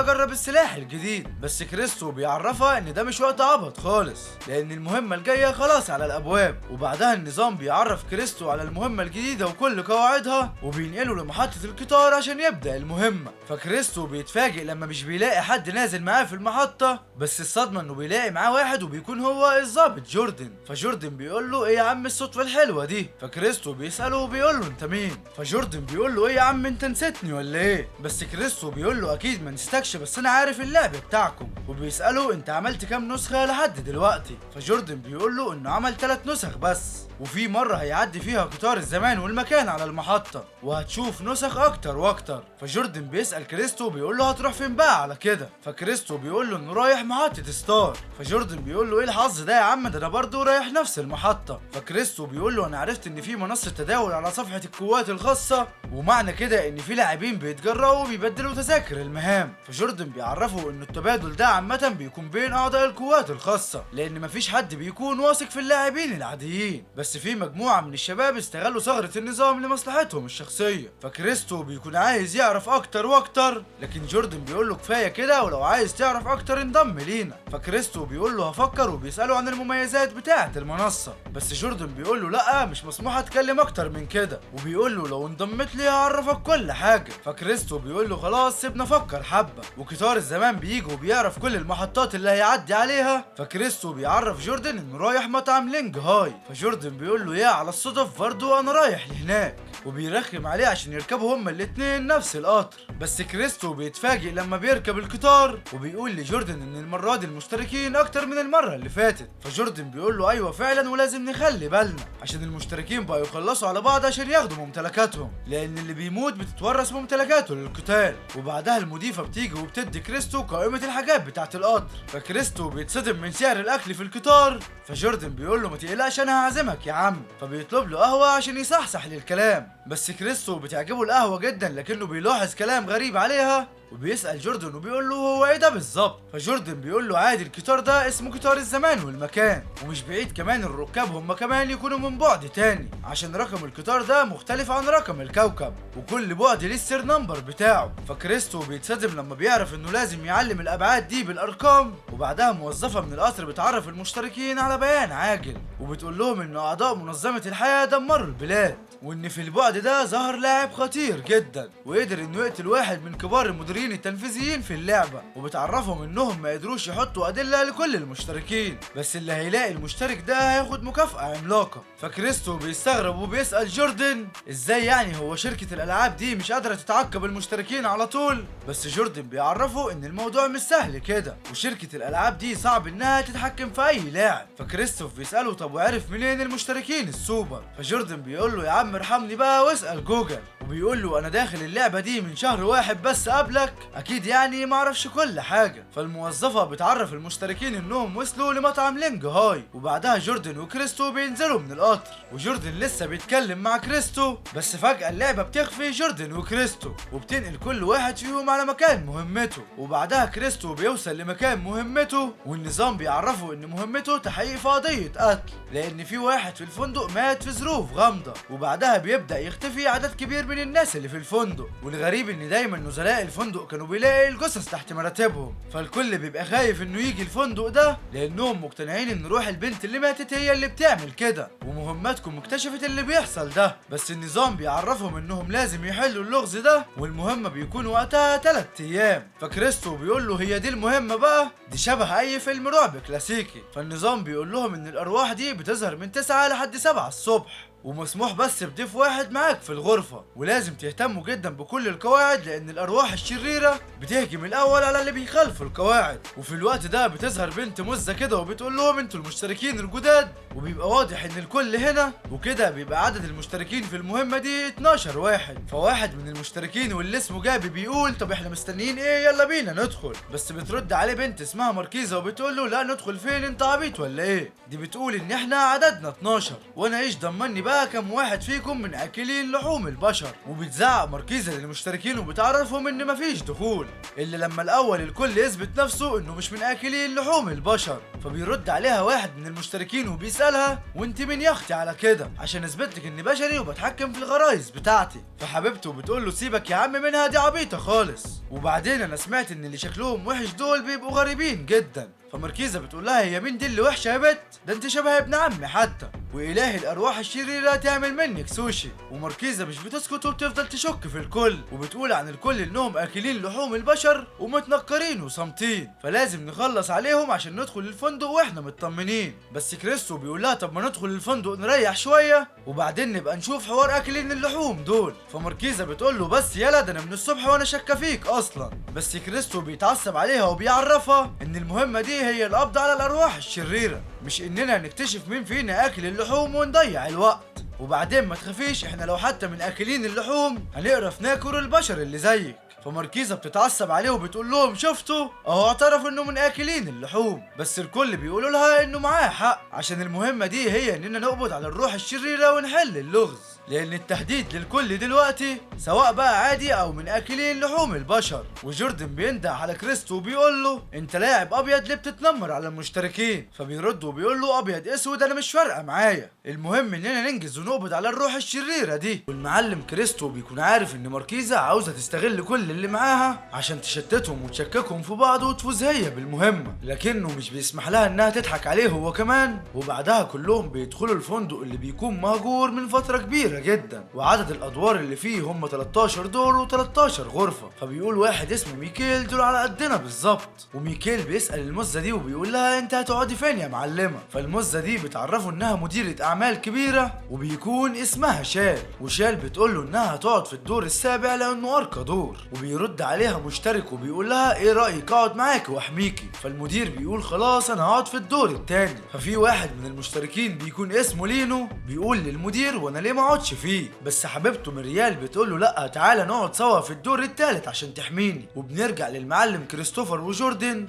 اجرب السلاح الجديد، بس كريستو بيعرفها ان ده مش وقت عبط خالص لان المهمة الجاية خلاص على الابواب. وبعدها النظام بيعرف كريستو على المهمة الجديدة وكل قواعدها وبينقله لمحطة القطار عشان يبدأ المهمة. فكريستو بيتفاجئ لما مش بيلاقي حد نازل معاه في المحطة، بس الصدمة انه بيلاقي معاه واحد وبيكون هو الضابط جوردن. فجوردن بيقول له ايه يا عم الصدفة الحلوة دي؟ فكريستو بيسأله وبيقول له انت مين؟ فجوردن بيقول له ايه يا عم انت نسيتني ولا ايه؟ بس كريستو بيقول له اكيد ما نسيتكش بس انا عارف اللعب بتاعكم. وبيسأله انت عملت كام نسخة لحد دلوقتي؟ فجوردن بيقول له انه عمل 3 نسخ بس، وفي مرة هيعدي فيها قطار الزمان والمكان على المحطة وهتشوف نسخ اكتر واكتر. فجوردن بيسأل كريستو بيقول له هتروح فين بقى على كده؟ فكريستو بيقول له انه رايح محطة ستار. فجوردن بيقول له ايه الحظ ده يا عم، ده انا برضه رايح نفس المحطة. فكريستو بيقول له انا عرفت ان في منصة تداول على صفحة القوات الخاصة، ومعنى كده ان في لاعبين بيتجرأوا وبيبدلوا تذاكر المهام. فجوردن بيعرفه ان التبادل ده عامة بيكون بين اعضاء القوات الخاصة، لان مفيش حد بيكون واثق في اللاعبين العاديين، بس في مجموعة من الشباب استغلوا ثغرة النظام لمصلحتهم الشخصية. فكريستو بيكون عايز يعرف اكتر واكتر، لكن جوردن بيقول له كفاية كده ولو عايز تعرف اكتر انضم لينا. فكريستو بيقول له هفكر وبيسأله عن المميزات بتاعة المنصة، بس جوردن بيقول له لا مش مسموح اتكلم اكتر من كده، وبيقول له لو انضمت لي هعرفك كل حاجة. فكريستو بيقول له خلاص سيبنا افكر حبة. وقطار الزمان بيجي وبيعرف كل المحطات اللي هيعدي عليها. فكريستو بيعرف جوردن انه رايح مطعم لينج هاي. فجوردن بيقول له يا على الصدف برضه انا رايح لهناك، وبيرخم عليه عشان يركبوا هما الاتنين نفس القطر. بس كريستو بيتفاجئ لما بيركب القطار وبيقول لجوردن ان المرة دي المشتركين اكتر من المرة اللي فاتت. فجوردن بيقول له ايوه فعلا ولازم نخلي بالنا عشان المشتركين بقوا يخلصوا على بعض عشان ياخدوا ممتلكاتهم، لان اللي بيموت بتتورث ممتلكاته للقتال. وبعدها المضيفة بتيجي وبتدي كريستو قائمة الحاجات بتاعة القطر. فكريستو بيتصدم من سعر الاكل في القطار. فجوردن بيقول له ما تقلقش انا هعزمك يا عم. فبيطلب له قهوة عشان يصحصح للكلام، بس كريستو بتعجبه القهوة جدا لكنه بيلاحظ كلام غريب عليها، وبيسأل جوردن وبيقول له هو ايه ده بالظبط. فجوردن بيقول له عادي القطار ده اسمه قطار الزمان والمكان، ومش بعيد كمان الركاب هم كمان يكونوا من بعد تاني عشان رقم القطار ده مختلف عن رقم الكوكب، وكل بعد ليه السير نمبر بتاعه. فكريستو بيتصدم لما بيعرف انه لازم يعلم الابعاد دي بالارقام. وبعدها موظفة من القطر بتعرف المشتركين على بيان عاجل، وبتقول لهم ان اعضاء منظمة الحياة دمروا البلاد، وان في البعد ده ظهر لاعب خطير جدا وقدر انه يقتل واحد من كبار المديرين التنفيذيين في اللعبة، وبتعرفهم انهم ما قدروش يحطوا ادلة لكل المشتركين، بس اللي هيلاقي المشترك ده هياخد مكافأة عملاقة. فكريستو بيستغرب وبيسأل جوردن ازاي يعني هو شركة الالعاب دي مش قادرة تتعقب المشتركين على طول، بس جوردن بيعرفه ان الموضوع مش سهل كده، وشركة الالعاب دي صعب انها تتحكم في اي لاعب. فكريستوف بيسأله طب وعرف منين المشتركين السوبر؟ فجوردن بيقول له يا عم ارحمني بقى واسأل جوجل. وبيقول له انا داخل اللعبة دي من شهر واحد بس قبلك، اكيد يعني ما اعرفش كل حاجة. فالموظفة بتعرف المشتركين انهم وصلوا لمطعم لينج هاي، وبعدها جوردن وكريستو بينزلوا من القطر، وجوردن لسه بيتكلم مع كريستو، بس فجأة اللعبة بتخفي جوردن وكريستو وبتنقل كل واحد فيهم على مكان مهمته. وبعدها كريستو بيوصل لمكان مهمته، والنظام بيعرفه ان مهمته تحقيق في قضية قتل، لان في واحد في الفندق مات في ظروف غامضة. وبعدها بيبدأ يختفي عدد كبير من الناس اللي في الفندق، والغريب ان دايما نزلاء الفندق كانوا بيلاقي الجثث تحت مراتبهم، فالكل بيبقى خايف انه يجي الفندق ده لانهم مقتنعين ان روح البنت اللي ماتت هي اللي بتعمل كده، ومهمتكم اكتشفت اللي بيحصل ده، بس النظام بيعرفهم انهم لازم يحلوا اللغز ده، والمهمة بيكون وقتها 3 ايام. فكريستو بيقول له هي دي المهمة بقى؟ دي شبه اي فيلم رعب كلاسيكي. فالنظام بيقول لهم ان الارواح دي بتظهر من 9 لحد 7 الصبح، ومسموح بس بضيف واحد معاك في الغرفة، ولازم تهتموا جدا بكل القواعد لان الارواح الشريرة بتهجم الاول على اللي بيخالفوا القواعد. وفي الوقت ده بتظهر بنت مزة كده وبتقول لهم انتوا المشتركين الجداد، وبيبقى واضح ان الكل هنا، وكده بيبقى عدد المشتركين في المهمة دي 12 واحد. فواحد من المشتركين واللي اسمه جابي بيقول طب احنا مستنيين ايه، يلا بينا ندخل. بس بترد عليه بنت اسمها ماركيزا وبتقول له لا ندخل فين، انت عبيط ولا ايه؟ دي بتقول ان احنا عددنا 12، وانا ايش ضمني بقى كم واحد فيكم من اكلين لحوم البشر. وبتزعق ماركيزا للمشتركين وبتعرفهم ان مفيش دخول الا لما الاول الكل يثبت نفسه انه مش من اكلين لحوم البشر. فبيرد عليها واحد من المشتركين وبيسالها وانت مين يا اختي على كده، عشان اثبت لك اني بشري وبتحكم في الغرايز بتاعتي. فحبيبته بتقول له سيبك يا عم منها دي عبيطه خالص، وبعدين انا سمعت ان اللي شكلهم وحش دول بيبقوا غريبين جدا. فماركيزا بتقول لها هي مين دي اللي وحشه يا بت، ده انت شبه ابن عمي حتى. وإله الأرواح الشريرة تعمل منك سوشي. وماركيزا مش بتسكت وبتفضل تشك في الكل، وبتقول عن الكل إنهم آكلين لحوم البشر ومتنكرين وصامتين، فلازم نخلص عليهم عشان ندخل الفندق واحنا مطمنين. بس كريستو بيقول لها طب ما ندخل الفندق نريح شوية وبعدين نبقى نشوف حوار آكلين اللحوم دول. فماركيزا بتقول له بس يلا ده أنا من الصبح وأنا شاكة فيك أصلا. بس كريستو بيتعصب عليها وبيعرفها إن المهمة دي هي القبض على الأرواح الشريرة، مش إننا نكتشف مين فينا آكل اللحوم ونضيع الوقت. وبعدين ما تخافيش، احنا لو حتى من آكلين اللحوم هنقرف ناكل البشر اللي زيك. فماركيزا بتتعصب عليه وبتقول لهم شفتوا اهو اعترف انه من آكلين اللحوم، بس الكل بيقولوا لها انه معاه حق عشان المهمة دي هي اننا نقبض على الروح الشريرة ونحل اللغز، لان التهديد للكل دلوقتي سواء بقى عادي او من آكلين لحوم البشر. وجوردن بينده على كريستو وبيقول له انت لاعب ابيض ليه بتتنمر على المشتركين؟ فبيرد وبيقول له ابيض اسود انا مش فارقه معايا، المهم اننا ننجز ونقبض على الروح الشريره دي. والمعلم كريستو بيكون عارف ان ماركيزا عاوزه تستغل كل اللي معاها عشان تشتتهم وتشككهم في بعض وتفوز هي بالمهمه، لكنه مش بيسمح لها انها تضحك عليه هو كمان. وبعدها كلهم بيدخلوا الفندق اللي بيكون مهجور من فتره كبيره جدا، وعدد الادوار اللي فيه هم 13 دور و13 غرفه. فبيقول واحد اسمه ميكيل دول على قدنا بالظبط، وميكيل بيسال المزه دي وبيقول لها انت هتقعدي فين يا معلمه؟ فالمزه دي بتعرفه انها مديره اعمال كبيره وبيكون اسمها شال، وشال بتقول له انها هتقعد في الدور السابع لانه ارقى دور. وبيرد عليها مشترك وبيقول لها ايه رايك اقعد معاكي واحميكي؟ فالمدير بيقول خلاص انا هقعد في الدور الثاني. ففي واحد من المشتركين بيكون اسمه لينو بيقول للمدير وانا ليه ما اقعدش فيه؟ بس حبيبته مريال بتقول له لا تعالى نقعد سوا في الدور الثالث عشان تحميني. وبنرجع للمعلم كريستوفر وجوردن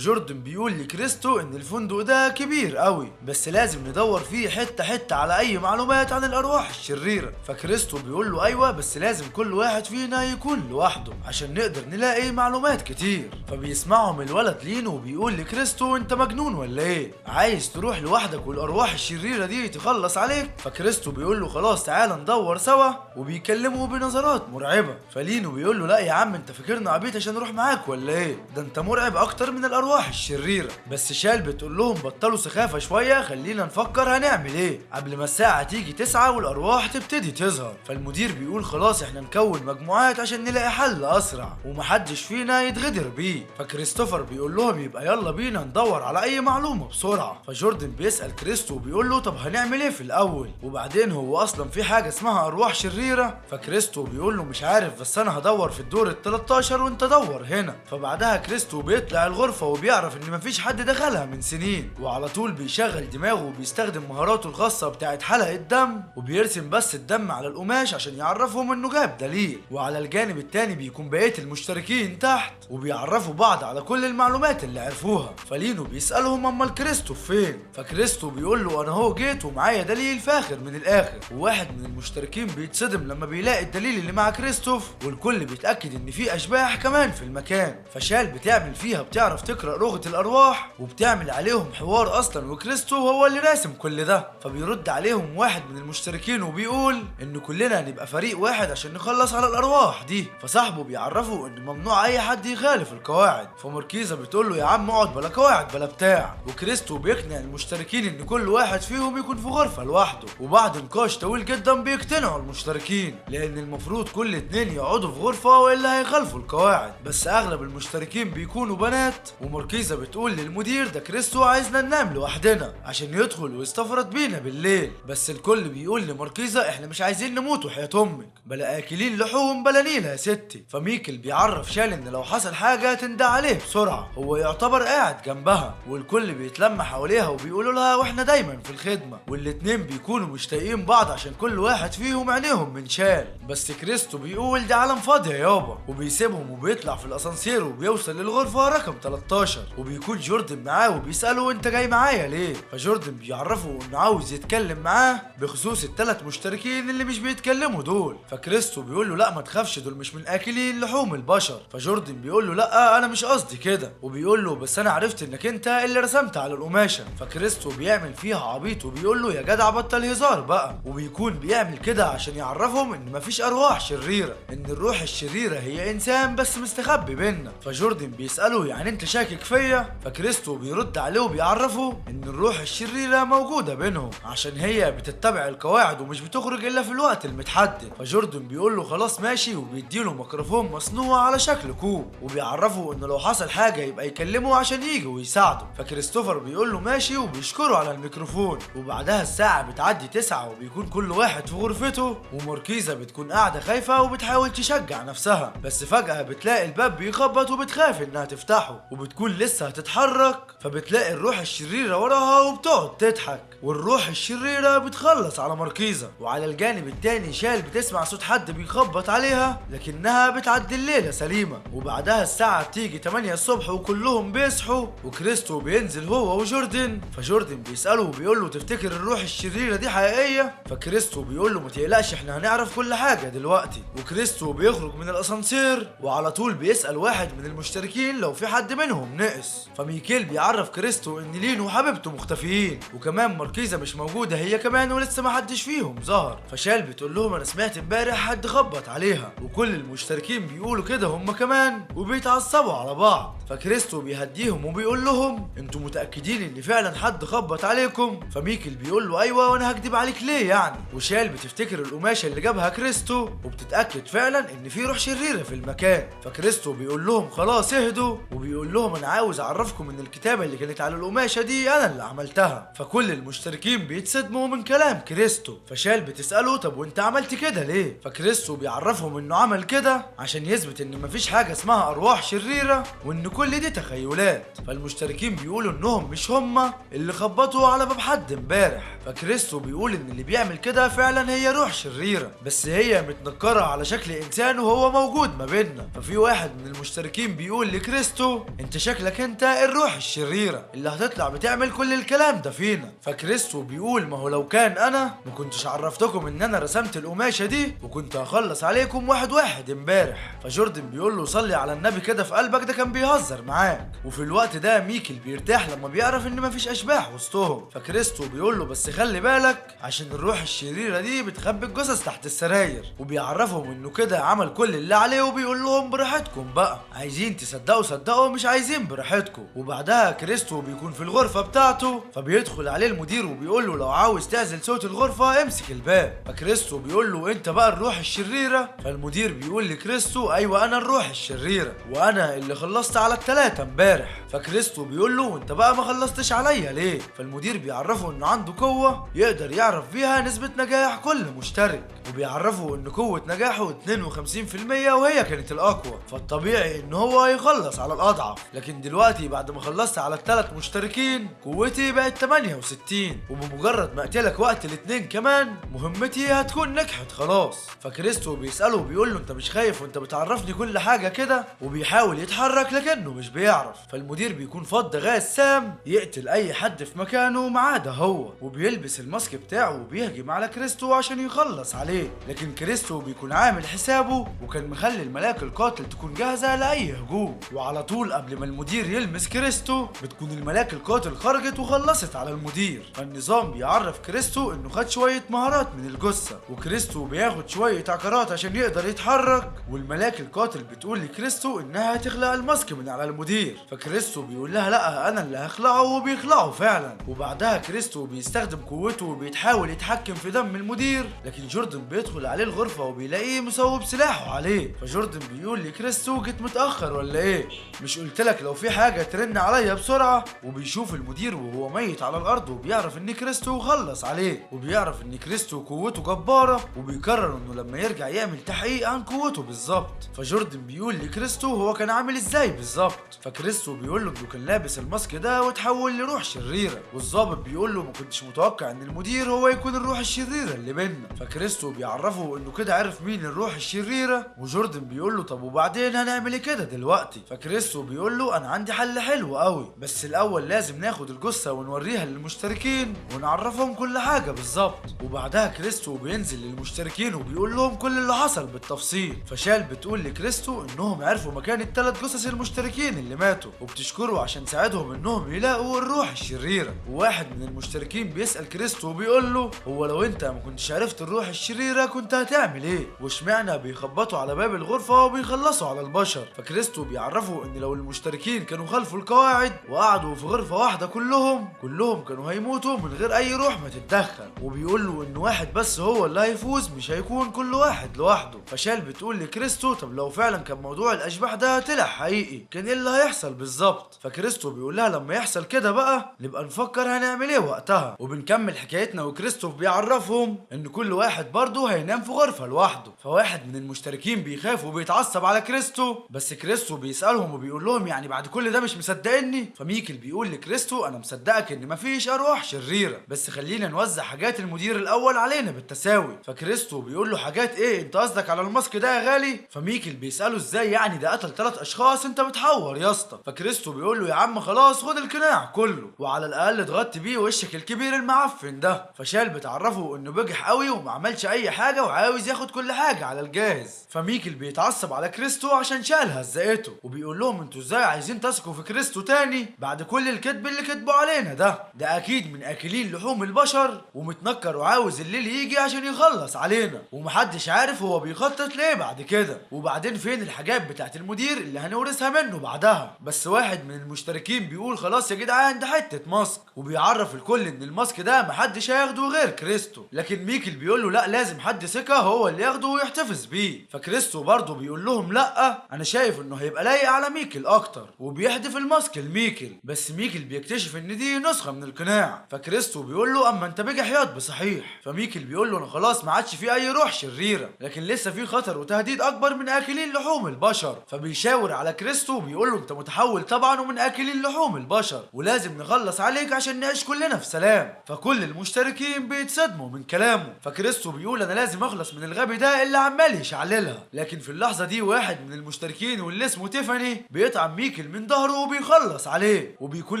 بيقول لكريستو ان الفندق ده كبير قوي بس لازم ندور فيه حته حته على اي معلومات عن الارواح الشريره. فكريستو بيقول له ايوه بس لازم كل واحد فينا يكون لوحده عشان نقدر نلاقي معلومات كتير. فبيسمعهم الولد لينو وبيقول لكريستو انت مجنون ولا ايه؟ عايز تروح لوحدك والارواح الشريره دي تخلص عليك؟ فكريستو بيقول له خلاص تعالى ندور سوا، وبيكلمه بنظرات مرعبه. فلينو بيقول له لا يا عم انت فاكرنا عبيط عشان نروح معاك ولا ايه؟ ده انت مرعب اكتر من الارواح الشريره. بس شال بتقول لهم بطلوا سخافه شويه، خلينا نفكر هنعمل ايه قبل ما الساعه تيجي 9 والارواح تبتدي تظهر. فالمدير بيقول خلاص احنا نكون مجموعات عشان نلاقي حل اسرع ومحدش فينا يتغدر بيه. فكريستوفر بيقول لهم يبقى يلا بينا ندور على اي معلومه بسرعه. فجوردن بيسال كريستو وبيقول له طب هنعمل ايه في الاول؟ وبعدين هو اصلا في حاجه اسمها ارواح شريره؟ فكريستو بيقول له مش عارف بس انا هدور في الدور ال13 وانت دور هنا. فبعدها كريستو بيطلع الغرفه وبيعرف ان مفيش حد دخلها من سنين، وعلى طول بيشغل دماغه وبيستخدم مهاراته الخاصه بتاعت حلق الدم وبيرسم بس الدم على القماش عشان يعرفهم انه جاب دليل. وعلى الجانب التاني بيكون بقيه المشتركين تحت وبيعرفوا بعض على كل المعلومات اللي عرفوها. فلينو بيسالهم امال كريستو فين؟ فكريستو بيقول له انا هو جيت ومعايا دليل فاخر من الاخر. وواحد من المشتركين بيتصدم لما بيلاقي الدليل اللي مع كريستوف، والكل بيتاكد ان في اشباح كمان في المكان. فشال بتعمل فيها بتعرف تقرا لغه الارواح وبتعمل عليهم حوار اصلا، وكريستو هو اللي راسم كل ده. فبيرد عليهم واحد من المشتركين وبيقول ان كلنا هنبقى فريق واحد عشان نخلص على الارواح دي. فصاحبه بيعرفه ان ممنوع اي حد يخالف القواعد. فماركيزا بتقول له يا عم اقعد بلا قواعد بلا بتاع. وكريستو بيقنع المشتركين ان كل واحد فيهم يكون في غرفه لوحده. وبعد نقاش طويل جدا بيقتنعوا المشتركين لان المفروض كل اتنين يقعدوا في غرفه والا هيخالفوا القواعد. بس اغلب المشتركين بيكونوا بنات. وماركيزا بتقول للمدير ده كريستو عايزنا ننام لوحدنا عشان يدخل ويستفرد بينا بالليل. بس الكل بيقول لماركيزا احنا مش عايزين نموت وحياة امك، بلا اكلين لحوم بلا نيله يا ستي. فميكل بيعرف شال ان لو حصل حاجه تندى عليه بسرعه، هو يعتبر قاعد جنبها. والكل بيتلم حواليها وبيقولوا لها واحنا دايما في الخدمه. والاتنين بيكونوا مش طايقين بعض عشان كل واحد فيهم عينيهم من شال. بس كريستو بيقول ده عالم فاضي يابا، وبيسيبهم وبيطلع في الاسانسير وبيوصل للغرفه رقم 13. وبيكون جوردن معاه وبيساله انت جاي معايا ليه؟ فجوردن بيعرفه انه عاوز يتكلم معاه بخصوص الثلاث مشتركين اللي مش بيتكلموا دول. فكريستو بيقول له لا ما تخافش دول مش من اكلين لحوم البشر. فجوردن بيقول له لا انا مش قصدي كده. وبيقول له بس انا عرفت انك انت اللي رسمت على القماشه. فكريستو بيعمل فيها عبيط وبيقول له يا جدع بطل هزار بقى. وبيكون بيعمل كده عشان يعرفهم ان مفيش ارواح شريره، ان الروح الشريره هي انسان بس مستخبي بينا. فجوردن بيساله يعني انت شاكك فيا؟ فكريستو بيرد عليه وبيعرفه ان الروح الشريرة موجودة بينهم عشان هي بتتبع القواعد ومش بتخرج الا في الوقت المتحدد. فجوردن بيقول له خلاص ماشي، وبيديله ميكروفون مصنوع على شكل كوب، وبيعرفه انه لو حصل حاجة يبقى يكلمه عشان يجي ويساعده. فكريستوفر بيقول له ماشي وبيشكره على الميكروفون. وبعدها الساعة بتعدي 9 وبيكون كل واحد في غرفته، وماركيزا بتكون قاعدة خايفة وبتحاول تشجع نفسها، بس فجأة بتلاقي الباب بيخبط وبتخاف انها تفتحه، وبتكون لسه هتتحرك فبتلاقي الروح الشريرة وراها وبتقعد تضحك، والروح الشريرة بتخلص على ماركيزا. وعلى الجانب التاني شال بتسمع صوت حد بيخبط عليها لكنها بتعدي الليلة سليمة. وبعدها الساعة بتيجي 8 الصبح وكلهم بيصحوا، وكريستو بينزل هو وجوردن. فجوردن بيسأله وبيقول له تفتكر الروح الشريرة دي حقيقية؟ فكريستو بيقول له ما تقلقش احنا هنعرف كل حاجة دلوقتي. وكريستو بيخرج من الاسانسير وعلى طول بيسأل واحد من المشتركين لو في حد منهم نقص. فميكيل بيعرف كريستو ان لين وحبيبته مختفيين، وكمان ماركيزا مش موجودة هي كمان ولسه ما حدش فيهم ظهر. فشال بتقول لهم انا سمعت امبارح حد خبط عليها، وكل المشتركين بيقولوا كده هم كمان وبيتعصبوا على بعض. فكريستو بيهديهم وبيقول لهم انتوا متأكدين ان فعلا حد خبط عليكم؟ فميكيل بيقول له ايوه، وانا هكدب عليك ليه يعني؟ وشال بتفتكر القماشة اللي جابها كريستو وبتتأكد فعلا ان في روح شريرة في المكان. فكريستو بيقول لهم خلاص اهدوا، وبيقول لهم انا عاوز اعرفكم ان الكتابة اللي كانت على القماشة دي انا اللي عملتها. فكل المشتركين بيتصدموا من كلام كريستو. فشال بتسأله طب وانت عملت كده ليه؟ فكريستو بيعرفهم انه عمل كده عشان يثبت ان مفيش حاجة اسمها ارواح شريرة وان كل دي تخيلات. فالمشتركين بيقولوا انهم مش هما اللي خبطوا على باب حد امبارح. فكريستو بيقول ان اللي بيعمل كده فعلا هي روح شريرة، بس هي متنكرة على شكل انسان وهو موجود ما بيننا. ففي واحد من المشتركين بيقول لكريستو انت شكلك انت الروح الشريرة اللي هتطلع بتعمل كل الكلام ده فينا. فكريستو بيقول ما هو لو كان انا ما كنتش عرفتكم ان انا رسمت القماشة دي وكنت هخلص عليكم واحد واحد امبارح. فجوردن بيقول له صلي على النبي كده في قلبك، ده كان بيهزر معاك. وفي الوقت ده ميكل بيرتاح لما بيعرف ان مفيش اشباح وسطهم. فكريستو بيقول له بس خلي بالك عشان الروح الشريرة دي بتخبي الجثث تحت السراير، وبيعرفهم انه كده عمل كل اللي عليه، وبيقول لهم براحتكم بقى، عايزين تصدقوا صدقوا، مش عايزين براحتكم. وبعدها كريستو بيكون في الغرفة بتاعته، فبيدخل عليه المدير وبيقول له لو عاوز تعزل صوت الغرفة امسك الباب. فكريستو بيقول له انت بقى الروح الشريرة؟ فالمدير بيقول لكريستو ايوه انا الروح الشريرة، وانا اللي خلصت على ال3 امبارح. فكريستو بيقول له انت بقى ما خلصتش عليا ليه؟ فالمدير بيعرفه انه عنده قوة يقدر يعرف بيها نسبة نجاح كل مشترك، وبيعرفه ان قوة نجاحه 52% وهي كانت الاقوى، فالطبيعي ان هو يخلص على الاضعف. لكن دلوقتي بعد ما خلصت على ال3 مشتركين قوتي بقت 68، وبمجرد ما اقتلك وقت ال2 كمان مهمتي هتكون نجحت خلاص. فكريستو بيسأله وبيقول له انت مش خايف وانت بتعرفني كل حاجة كده؟ وبيحاول يتحرك لكنه مش بيعرف. فالمدير بيكون فض غاز سام يقتل اي حد في مكانه ما عدا هو، وبيلبس الماسك بتاعه وبيهجم على كريستو عشان يخلص عليه. لكن كريستو بيكون عامل حسابه وكان مخلي الملاك القاتل تكون جاهزة لأي هجوم، وعلى طول قبل ما المدير يلمس كريستو بتكون الملاك القاتل خرجت وخلصت على المدير. فالنظام بيعرف كريستو انه خد شوية مهارات من الجثة، وكريستو بياخد شوية عقارات عشان يقدر يتحرك، والملاك القاتل بتقول لكريستو انها هتخلع الماسك من على المدير. فكريستو بيقول لها لا انا اللي هخلعه، وبيخلعه فعلا. وبعدها كريستو بيستخدم قوته وبيتحاول يتحكم في دم المدير، لكن جوردن بيدخل عليه الغرفة وبيلاقيه مصوب سلاحه عليه. فجوردن بيقول لكريستو جيت متأخر ولا ايه؟ مش قلتلك لو في حاجة ترن عليا بسرعة؟ وبيشوف المدير وهو ميت على الارض وبيعرف ان كريستو خلص عليه، وبيعرف ان كريستو قوته جبارة، وبيقرر انه لما يرجع يعمل تحقيق عن قوته بالظبط. فجوردن بيقول لكريستو هو كان عامل ازاي بالظبط. فكريستو بيقول له انه كان لابس الماسك ده وتحول لروح شريرة، والظابط بيقول له ما كنتش متوقع ان المدير هو يكون الروح الشريرة اللي بيننا. فكريستو بيعرفه انه كده عرف مين الروح الشريرة، وجوردن بيقول له طب وبعدين هنعمل ايه كده دلوقتي؟ فكريستو بيقول له انا عندي حل حلو قوي، بس الاول لازم ناخد الجثة ونوريها للمشتركين ونعرفهم كل حاجة بالظبط. وبعدها كريستو بينزل للمشتركين وبيقول لهم كل اللي حصل بالتفصيل. فشال بتقول لكريستو انهم عرفوا مكان ال3 جثث المشتركين اللي ماتوا، وبتشكره عشان ساعدهم انهم يلاقوا الروح الشريرة. وواحد من المشتركين بيسأل كريستو وبيقول له هو لو انت ما كنتش عرفت الروح الشريرة كنت هتعمل ايه؟ واشمعنى بيخبطوا على باب الغرفة وبيخلصوا على البشر؟ فكريستو بيعرفوا ان لو المشتركين كانوا خلفوا القواعد وقعدوا في غرفة واحدة كلهم كلهم كانوا هيموتوا من غير اي روح ما تتدخل، وبيقول له ان واحد بس هو اللي هيفوز، مش هيكون كل واحد لوحده. فشال بتقول لكريستو طب لو فعلا كان موضوع الاشباح ده طلع حقيقي كان ايه اللي هيحصل بالظبط؟ فكريستو بيقول لها لما يحصل كده بقى نبقى نفكر هنعمل ايه وقتها. وبنكمل حكايتنا وكريستوف بيعرفهم ان كل واحد برضه هينام في غرفه لوحده. فواحد من المشتركين بيخاف وبيتعصب على كريستو، بس كريستو بيسالهم وبيقول لهم يعني بعد كل ده مش مصدقني؟ فميكل بيقول لكريستو انا مصدقك ان مفيش ارواح شريره، بس خلينا نوزع حاجات المدير الاول علينا بالتساوي. فكريستو بيقول له حاجات ايه؟ انت قصدك على الماسك ده يا غالي؟ فميكل بيساله ازاي يعني ده قتل 3 اشخاص؟ انت بتحور يا اسطى. فكريستو بيقول له يا عم خلاص خد القناع كله وعلى الاقل اتغطي بيه وشك الكبير المعفن ده. فشال بتعرفه انه بجح قوي وما عملش اي حاجه وعاوز ياخد كل حاجه على الجاهز. فميكل بيتعصب على كريستو عشان شال هزقته وبيقول لهم انتوا ازاي عايزين تثقوا في كريستو تاني بعد كل الكذب اللي كذبوا علينا ده اكيد من اكلين لحوم البشر ومتنكر وعاوز الليل يجي عشان يخلص علينا، ومحدش عارف هو بيخطط ليه بعد كده. وبعدين فين الحاجات بتاعت المدير اللي هنورثها منه بعدها؟ بس واحد من المشتركين بيقول خلاص يا جدعان ده حته ماسك، وبيعرف الكل ان الماسك ده محدش هياخده غير كريستو. لكن ميكل بيقول له لا لازم حد ثقه هو اللي ياخده ويحتفظ بيه. فكريستو برضه بيقول لهم لا انا شايف انه هيبقى لايق على ميكل اكتر، وبيحدف الماسك لميكل. بس ميكل بيكتشف ان دي نسخه من القناع. فكريستو بيقول له اما انت بجح ياض بصحيح. فميكل بيقول له انا خلاص ما عادش في اي روح شريره، لكن لسه في خطر وتهديد اكبر من اكلين لحوم البشر. فبيشاور على كريستو وبيقول له انت متحول طبعا ومن اكلين لحوم البشر ولازم نخلص عليك عشان نعيش كلنا في سلام. فكل المشتركين بيتصدموا من كلامه. فكريستو بيقول انا لازم اخلص من الغبي ده اللي عمال يشعللها. لكن في اللحظه دي واحد من المشتركين واللي اسمه تيفاني بيطعن ميكل من ظهره وبيخلص عليه، وبيكون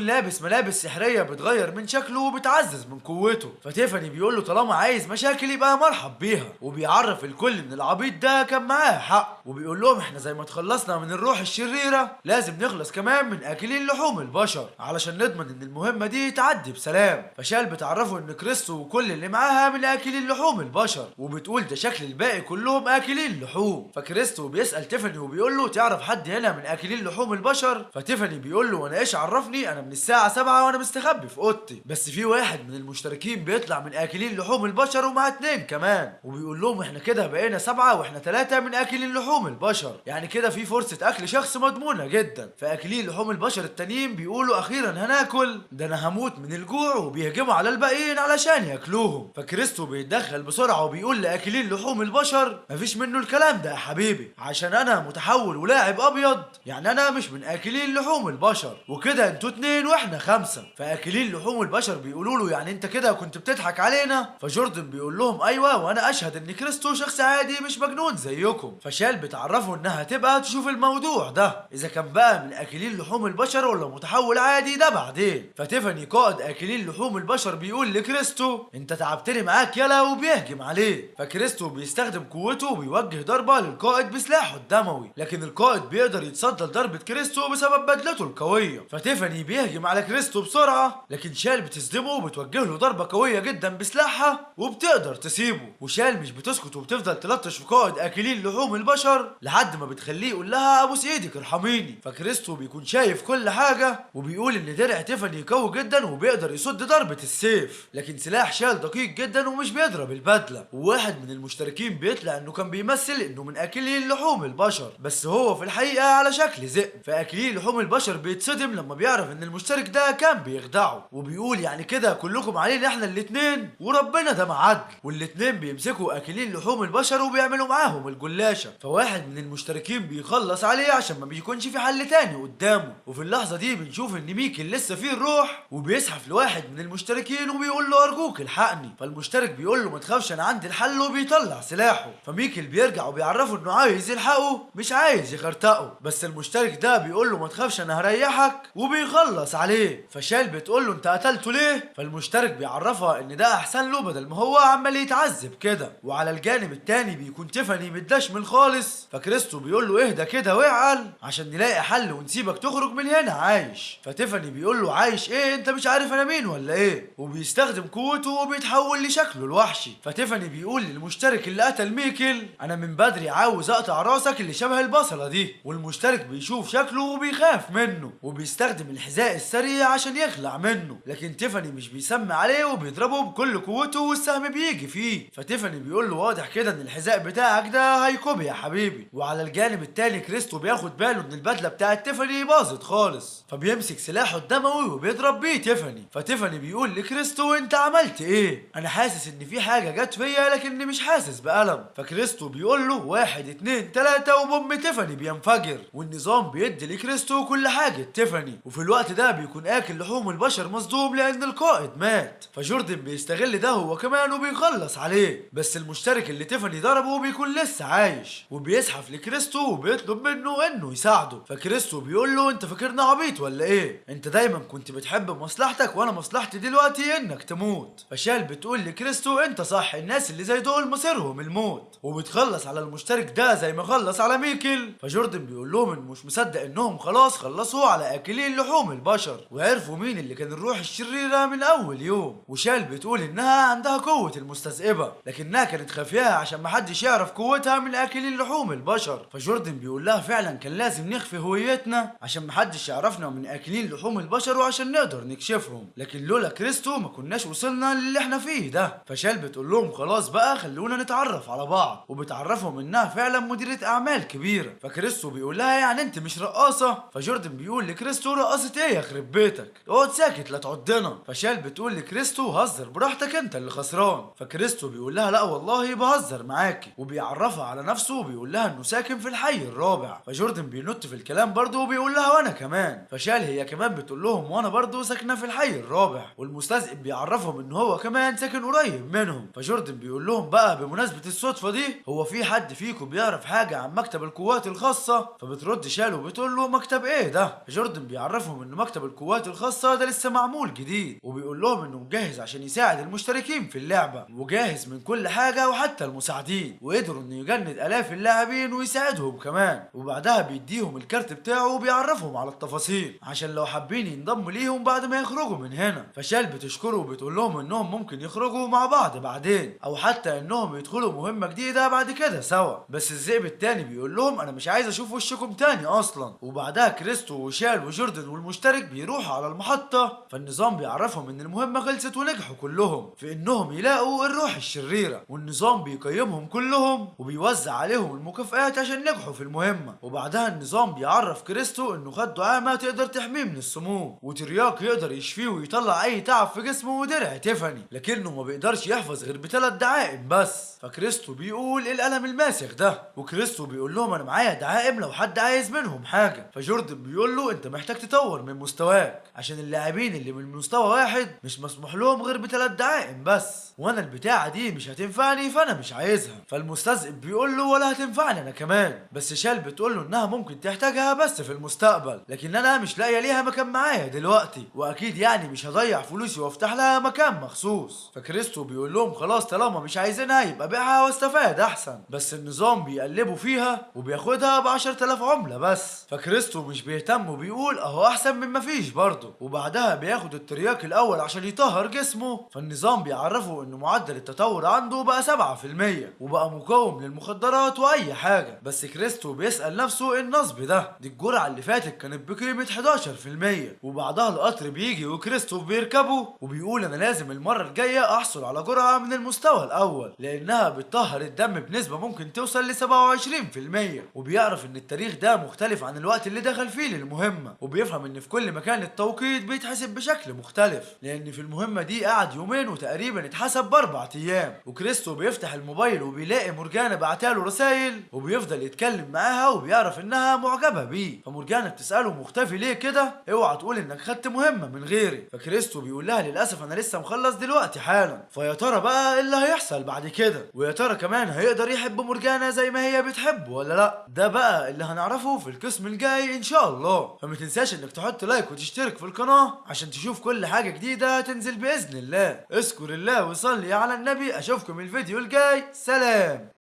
لابس ملابس سحريه بتغير من شكله وبتعزز من قوته. فتيفاني بيقول له طالما عايز مشاكل يبقى مرحب بيها، وبيعرف الكل ان العبيط ده كان معاه حق، وبيقول لهم احنا زي ما تخلصنا من الروح الشريره لازم نخلص كمان من اكلين لحوم البشر علشان نضمن ان المهمه دي تعدي بسلام. فشال بتعرفه ان كريستو وكل اللي معاها من اكلين لحوم البشر، وبتقول ده شكل الباقي كلهم اكلين لحوم. فكريستو بيسال تيفاني وبيقول له تعرف حد هنا من اكلين لحوم البشر؟ فتيفاني بيقول له وانا ايش عرفني، انا من الساعه 7 وانا مستخبي في اوضتي، بس في واحد من المشتركين بيطلع من اكلين لحوم البشر ومع 2 كمان. وبيقول لهم احنا كده بقينا 7 واحنا 3 من اكلين لحوم البشر، يعني كده في فرصه اكل شخص مضمونه جدا. فاكلين لحوم البشر التانيين بيقولوا اخيرا هناكل، ده انا هموت من الجوع، وبيهجموا على الباقيين علشان ياكلوهم. فكريستو بيتدخل بسرعه وبيقول لاكلين لحوم البشر مفيش منه الكلام ده يا حبيبي، عشان انا متحول ولاعب ابيض يعني انا مش من اكلين لحوم البشر، وكده انتوا 2 واحنا 5. فاكلين لحوم البشر بيقولوا له يعني انت كده كنت بتضحك علينا؟ فجوردن بيقول لهم ايوه وانا اشهد ان كريستو شخص عادي مش مجنون زيكم. فشال بتعرفه انها تبقى تشوف الموضوع ده اذا كان بقى من اكلين لحوم البشر ولا متحول عادي ده بعدين. فتيفاني قائد اكلين لحوم البشر بيقول لكريستو انت تعبتني معاك يلا، وبيهجم عليه. فكريستو بيستخدم قوته وبيوجه ضربه للقائد بسلاحه الدموي، لكن القائد بيقدر يتصدى لضربه كريستو بسبب بدلته القويه. فتيفاني بيهجم على كريستو بسرعه، لكن شال بتصدمه وبتوجه له ضربه قويه جدا بسلاحها وبتقدر تسيبه. وشال مش بتسكت وبتفضل تلطش في قائد اكلين لحوم البشر لحد ما بتخليه يقول لها ابوس ايدك ارحميني. فكريستو بيكون شايف كل حاجه وبيقول ان درع تيفاني قوي جدا وبيقدر يصد ضربه السيف، لكن سلاح شال دقيق جدا ومش بيضرب البدله. وواحد من المشتركين بيطلع انه كان بيمثل انه من اكلين لحوم البشر، بس هو في الحقيقه على شكل ذئب. فاكلين لحوم البشر بيتصدم لما بيعرف ان المشترك ده كان بيخدعه، وبيقول يعني كده كلكم علينا احنا الاتنين، وربنا ده معدل. والاتنين بيمسكوا اكلين لحوم البشر وبيعملوا معاهم الجلاشه. فواحد من المشتركين بيخلص عليه عشان ما بيكونش في حل تاني قدامه. وفي اللحظه دي بنشوف ان ميكل لسه فيه الروح وبيزحف لواحد من المشتركين وبيقول له ارجوك الحقني. فالمشترك بيقول له ما تخافش انا عندي الحل، وبيطلع سلاحه. فميكل بيرجع وبيعرفه انه عايز يلحقه مش عايز يخرتقه، بس المشترك ده بيقول له ما تخافش انا هريحك وبيخلص عليه. فشال بتقول له انت قتلته ليه؟ فالمشترك بيعرفها ان ده احسن له بدل ما هو عمال يتعذب كده. وعلى الجانب التاني بيكون تيفاني متدشمل خالص. فكريستو بيقول له اهدى كده واعقل عشان نلاقي حل ونسيبك تخرج من هنا عايش. فتيفاني بيقول له عايش ايه؟ انت مش عارف انا مين ولا ايه؟ وبيستخدم قوته وبيتحول لشكله الوحشي. فتيفاني بيقول للمشترك اللي قتل ميكل انا من بدري عاوز اقطع راسك اللي شبه البصله دي. والمشترك بيشوف شكله وبيخاف منه وبيستخدم الحذاء السريع عشان يخلع منه، لكن تيفاني مش بيسمي عليه وبيضربه بكل قوته والسهم بيجي فيه. فتيفاني بيقول له واضح كده ان الحذاء بتاعك ده هيكوبي يا حبيبي. وعلى الجانب التاني كريستو بياخد باله ان البدله بتاعت تيفاني باظت خالص، فبيمسك سلاحه الدموي وبيضرب بيه تيفاني. فتيفاني بيقول لكريستو انت عملت ايه؟ انا حاسس ان في حاجه جت فيا لكني مش حاسس بألم. فكريستو بيقول له 1 2 3 وبوم تيفاني بينفجر، والنظام بيدي لكريستو كل حاجه تيفاني. وفي الوقت ده بيكون اكل لحوم البشر مصدوم لان القائد مات. فجوردن بيستغل ده هو كمان وبيخلص عليه، بس المشترك اللي تيفاني ضربه بيكون لسه عايش وبيزحف لكريستو وبيطلب منه انه يساعده. فكريستو بيقول له انت فاكرني عبيط ولا ايه؟ انت دايما كنت بتحب مصلحتك وانا مصلحتي دلوقتي انك تموت. فشال بتقول لكريستو انت صح، الناس اللي زي دول مصيرهم الموت، وبتخلص على المشترك ده زي ما خلص على ميكل. فجوردن بيقول لهم انه مش مصدق انهم خلاص خلصوا على اكلين لحوم البشر وعرفوا مين اللي كان الروح الشريره من اول يوم. وشال بتقول انها عندها قوه المستذئبه لكنها كانت خافياها عشان محدش يعرف قوتها من اكلين لحوم البشر. فجوردن بيقول لها فعلا كان لازم نخفي هويتنا عشان محدش يعرفنا من اكلين لحوم البشر وعشان نقدر نكشفهم، لكن لولا كريستو ما كناش وصلنا للي احنا فيه ده. فشال بتقول لهم خلاص بقى خلونا نتعرف على بعض، وبتعرفهم انها فعلا مديرة اعمال كبيرة. فكريستو بيقول لها يعني انت مش رقاصة؟ فجوردن بيقول لكريستو رقاصة ايه يخرب بيتك، اقعد ساكت لا تعضنا. فشال بتقول لكريستو هزر براحتك انت اللي خسران. فكريستو بيقول لها لا والله بهزر معاكي، وبيعرفها على نفسه وبيقول لها انه ساكن في الحي الرابع. فجوردن بينط في الكلام برضه وبيقول لها وانا كمان. فشال هي كمان بتقول لهم وانا برضه ساكنه في الحي الرابع، والمستذئب بيعرفهم ان هو كمان ساكن قريب منهم. فجوردن بيقول لهم بقى بمناسبه الصدفه دي هو في حد فيكم بيعرف حاجه عن مكتب القوات الخاصه؟ فبترد شال وبتقول له مكتب ايه ده؟ فجوردن بيعرفهم ان مكتب القوات الخاصه ده لسه معمول جديد، وبيقول لهم انه مجهز عشان يساعد المشتركين في اللعبه وجاهز من كل حاجه وحتى المساعدين، وقدروا انه يجند الاف اللاعبين ويساعدهم كمان. وبعدها بيديهم الكارت بتاعه وبيعرفهم على التفاصيل عشان لو حابين ينضموا ليهم بعد ما يخرجوا من هنا. فشال بتشكره وبتقول لهم انهم ممكن يخرجوا مع بعض بعدين او حتى انهم يدخلوا مهمه جديده بعد كده سوا، بس الذئب التاني بيقول لهم انا مش عايز اشوف وشكم تاني اصلا. وبعدها كريستو وشال وجوردن والمشترك بيروحوا على المحطه، فالنظام بيعرفهم ان المهمه خلصت ونجحوا كلهم في انهم يلاقوا الروح الشريره، والنظام بيقيمهم كلهم وبيوزع عليهم المكافآت عشان نجحوا في المهمه. وبعدها النظام بيعرف كريستو انه خد دعامه تقدر تحميه من السموم، وترياك يقدر يشفيه ويطلع اي تعب في جسمه ودرع تيفاني، لكنه ما بيقدرش يحفظ غير ب3 دعائم بس. فكريستو بيقول القلم الماسخ ده، وكريستو بيقول لهم انا معايا دعائم لو حد عايز منهم حاجه. فجوردن بيقول له انت محتاج تطور من مستواك عشان اللاعبين اللي من مستوى واحد مش مسموح لهم غير ب3 دعائم بس، وانا البتاعه دي مش هتنفعني فانا مش عايزها. فالمستذئب بيقول له ولا هتنفعني انا كمان، بس شال بتقول له انها ممكن تحتاجها بس في المستقبل، لكن انا مش لاقيه ليها مكان معايا دلوقتي، واكيد يعني مش هضيع فلوسي وافتح لها مكان مخصوص. فكريستو بيقول لهم خلاص طالما مش عايزينها يبقى بيعها واستفاد احسن، بس النظام بيقلبوا فيها وبياخدها ب10,000 عمله بس. فكريستو مش بيهتم وبيقول اهو احسن من مفيش برضه. وبعدها بياخد الترياك الاول عشان يطهر جسمه، فالنظام بيعرفه ان معدل التطور عنده بقى 7% وبقى مقاوم للمخدرات واي حاجه. بس كريستو بيسأل نفسه ايه النصب ده؟ دي الجرعه اللي فاتت كانت بقيمه 11%. وبعدها القطر بيجي وكريستو بيركبه وبيقول انا لازم المره الجايه احصل على جرعه من المستوى الاول لانها بتطهر الدم بنسبه ممكن توصل ل 27%. وبيعرف ان التاريخ ده مختلف عن الوقت اللي دخل فيه للمهمه، وبيفهم ان في كل مكان التوقيت بيتحسب بشكل مختلف، لان في المهمه دي قعد يومين وتقريبا اتحسب ب4 ايام. وكريستو بيفتح الموبايل وبيلاقي مورجانا بعتاله رسايل وبيفضل يتكلم معاها وبيعرف انها معجبه بيه. فمورجانا بتساله مختفي ليه كده؟ اوعى تقول انك خدت مهمه من غيري. فكريستو بيقول لها للاسف انا لسه مخلص دلوقتي حالا. فيا ترى بقى ايه اللي هيحصل بعد كده؟ ويا ترى كمان هيقدر يحب مورجانا زي ما هي بتحبه ولا لا؟ ده بقى اللي هنعرفه في القسم الجاي ان شاء الله. فما تنساش انك تحط لايك وتشترك في القناه عشان تشوف كل حاجه جديده تنزل باذن الله. اذكر الله وصلي على النبي. اشوفكم الفيديو الجاي. سلام.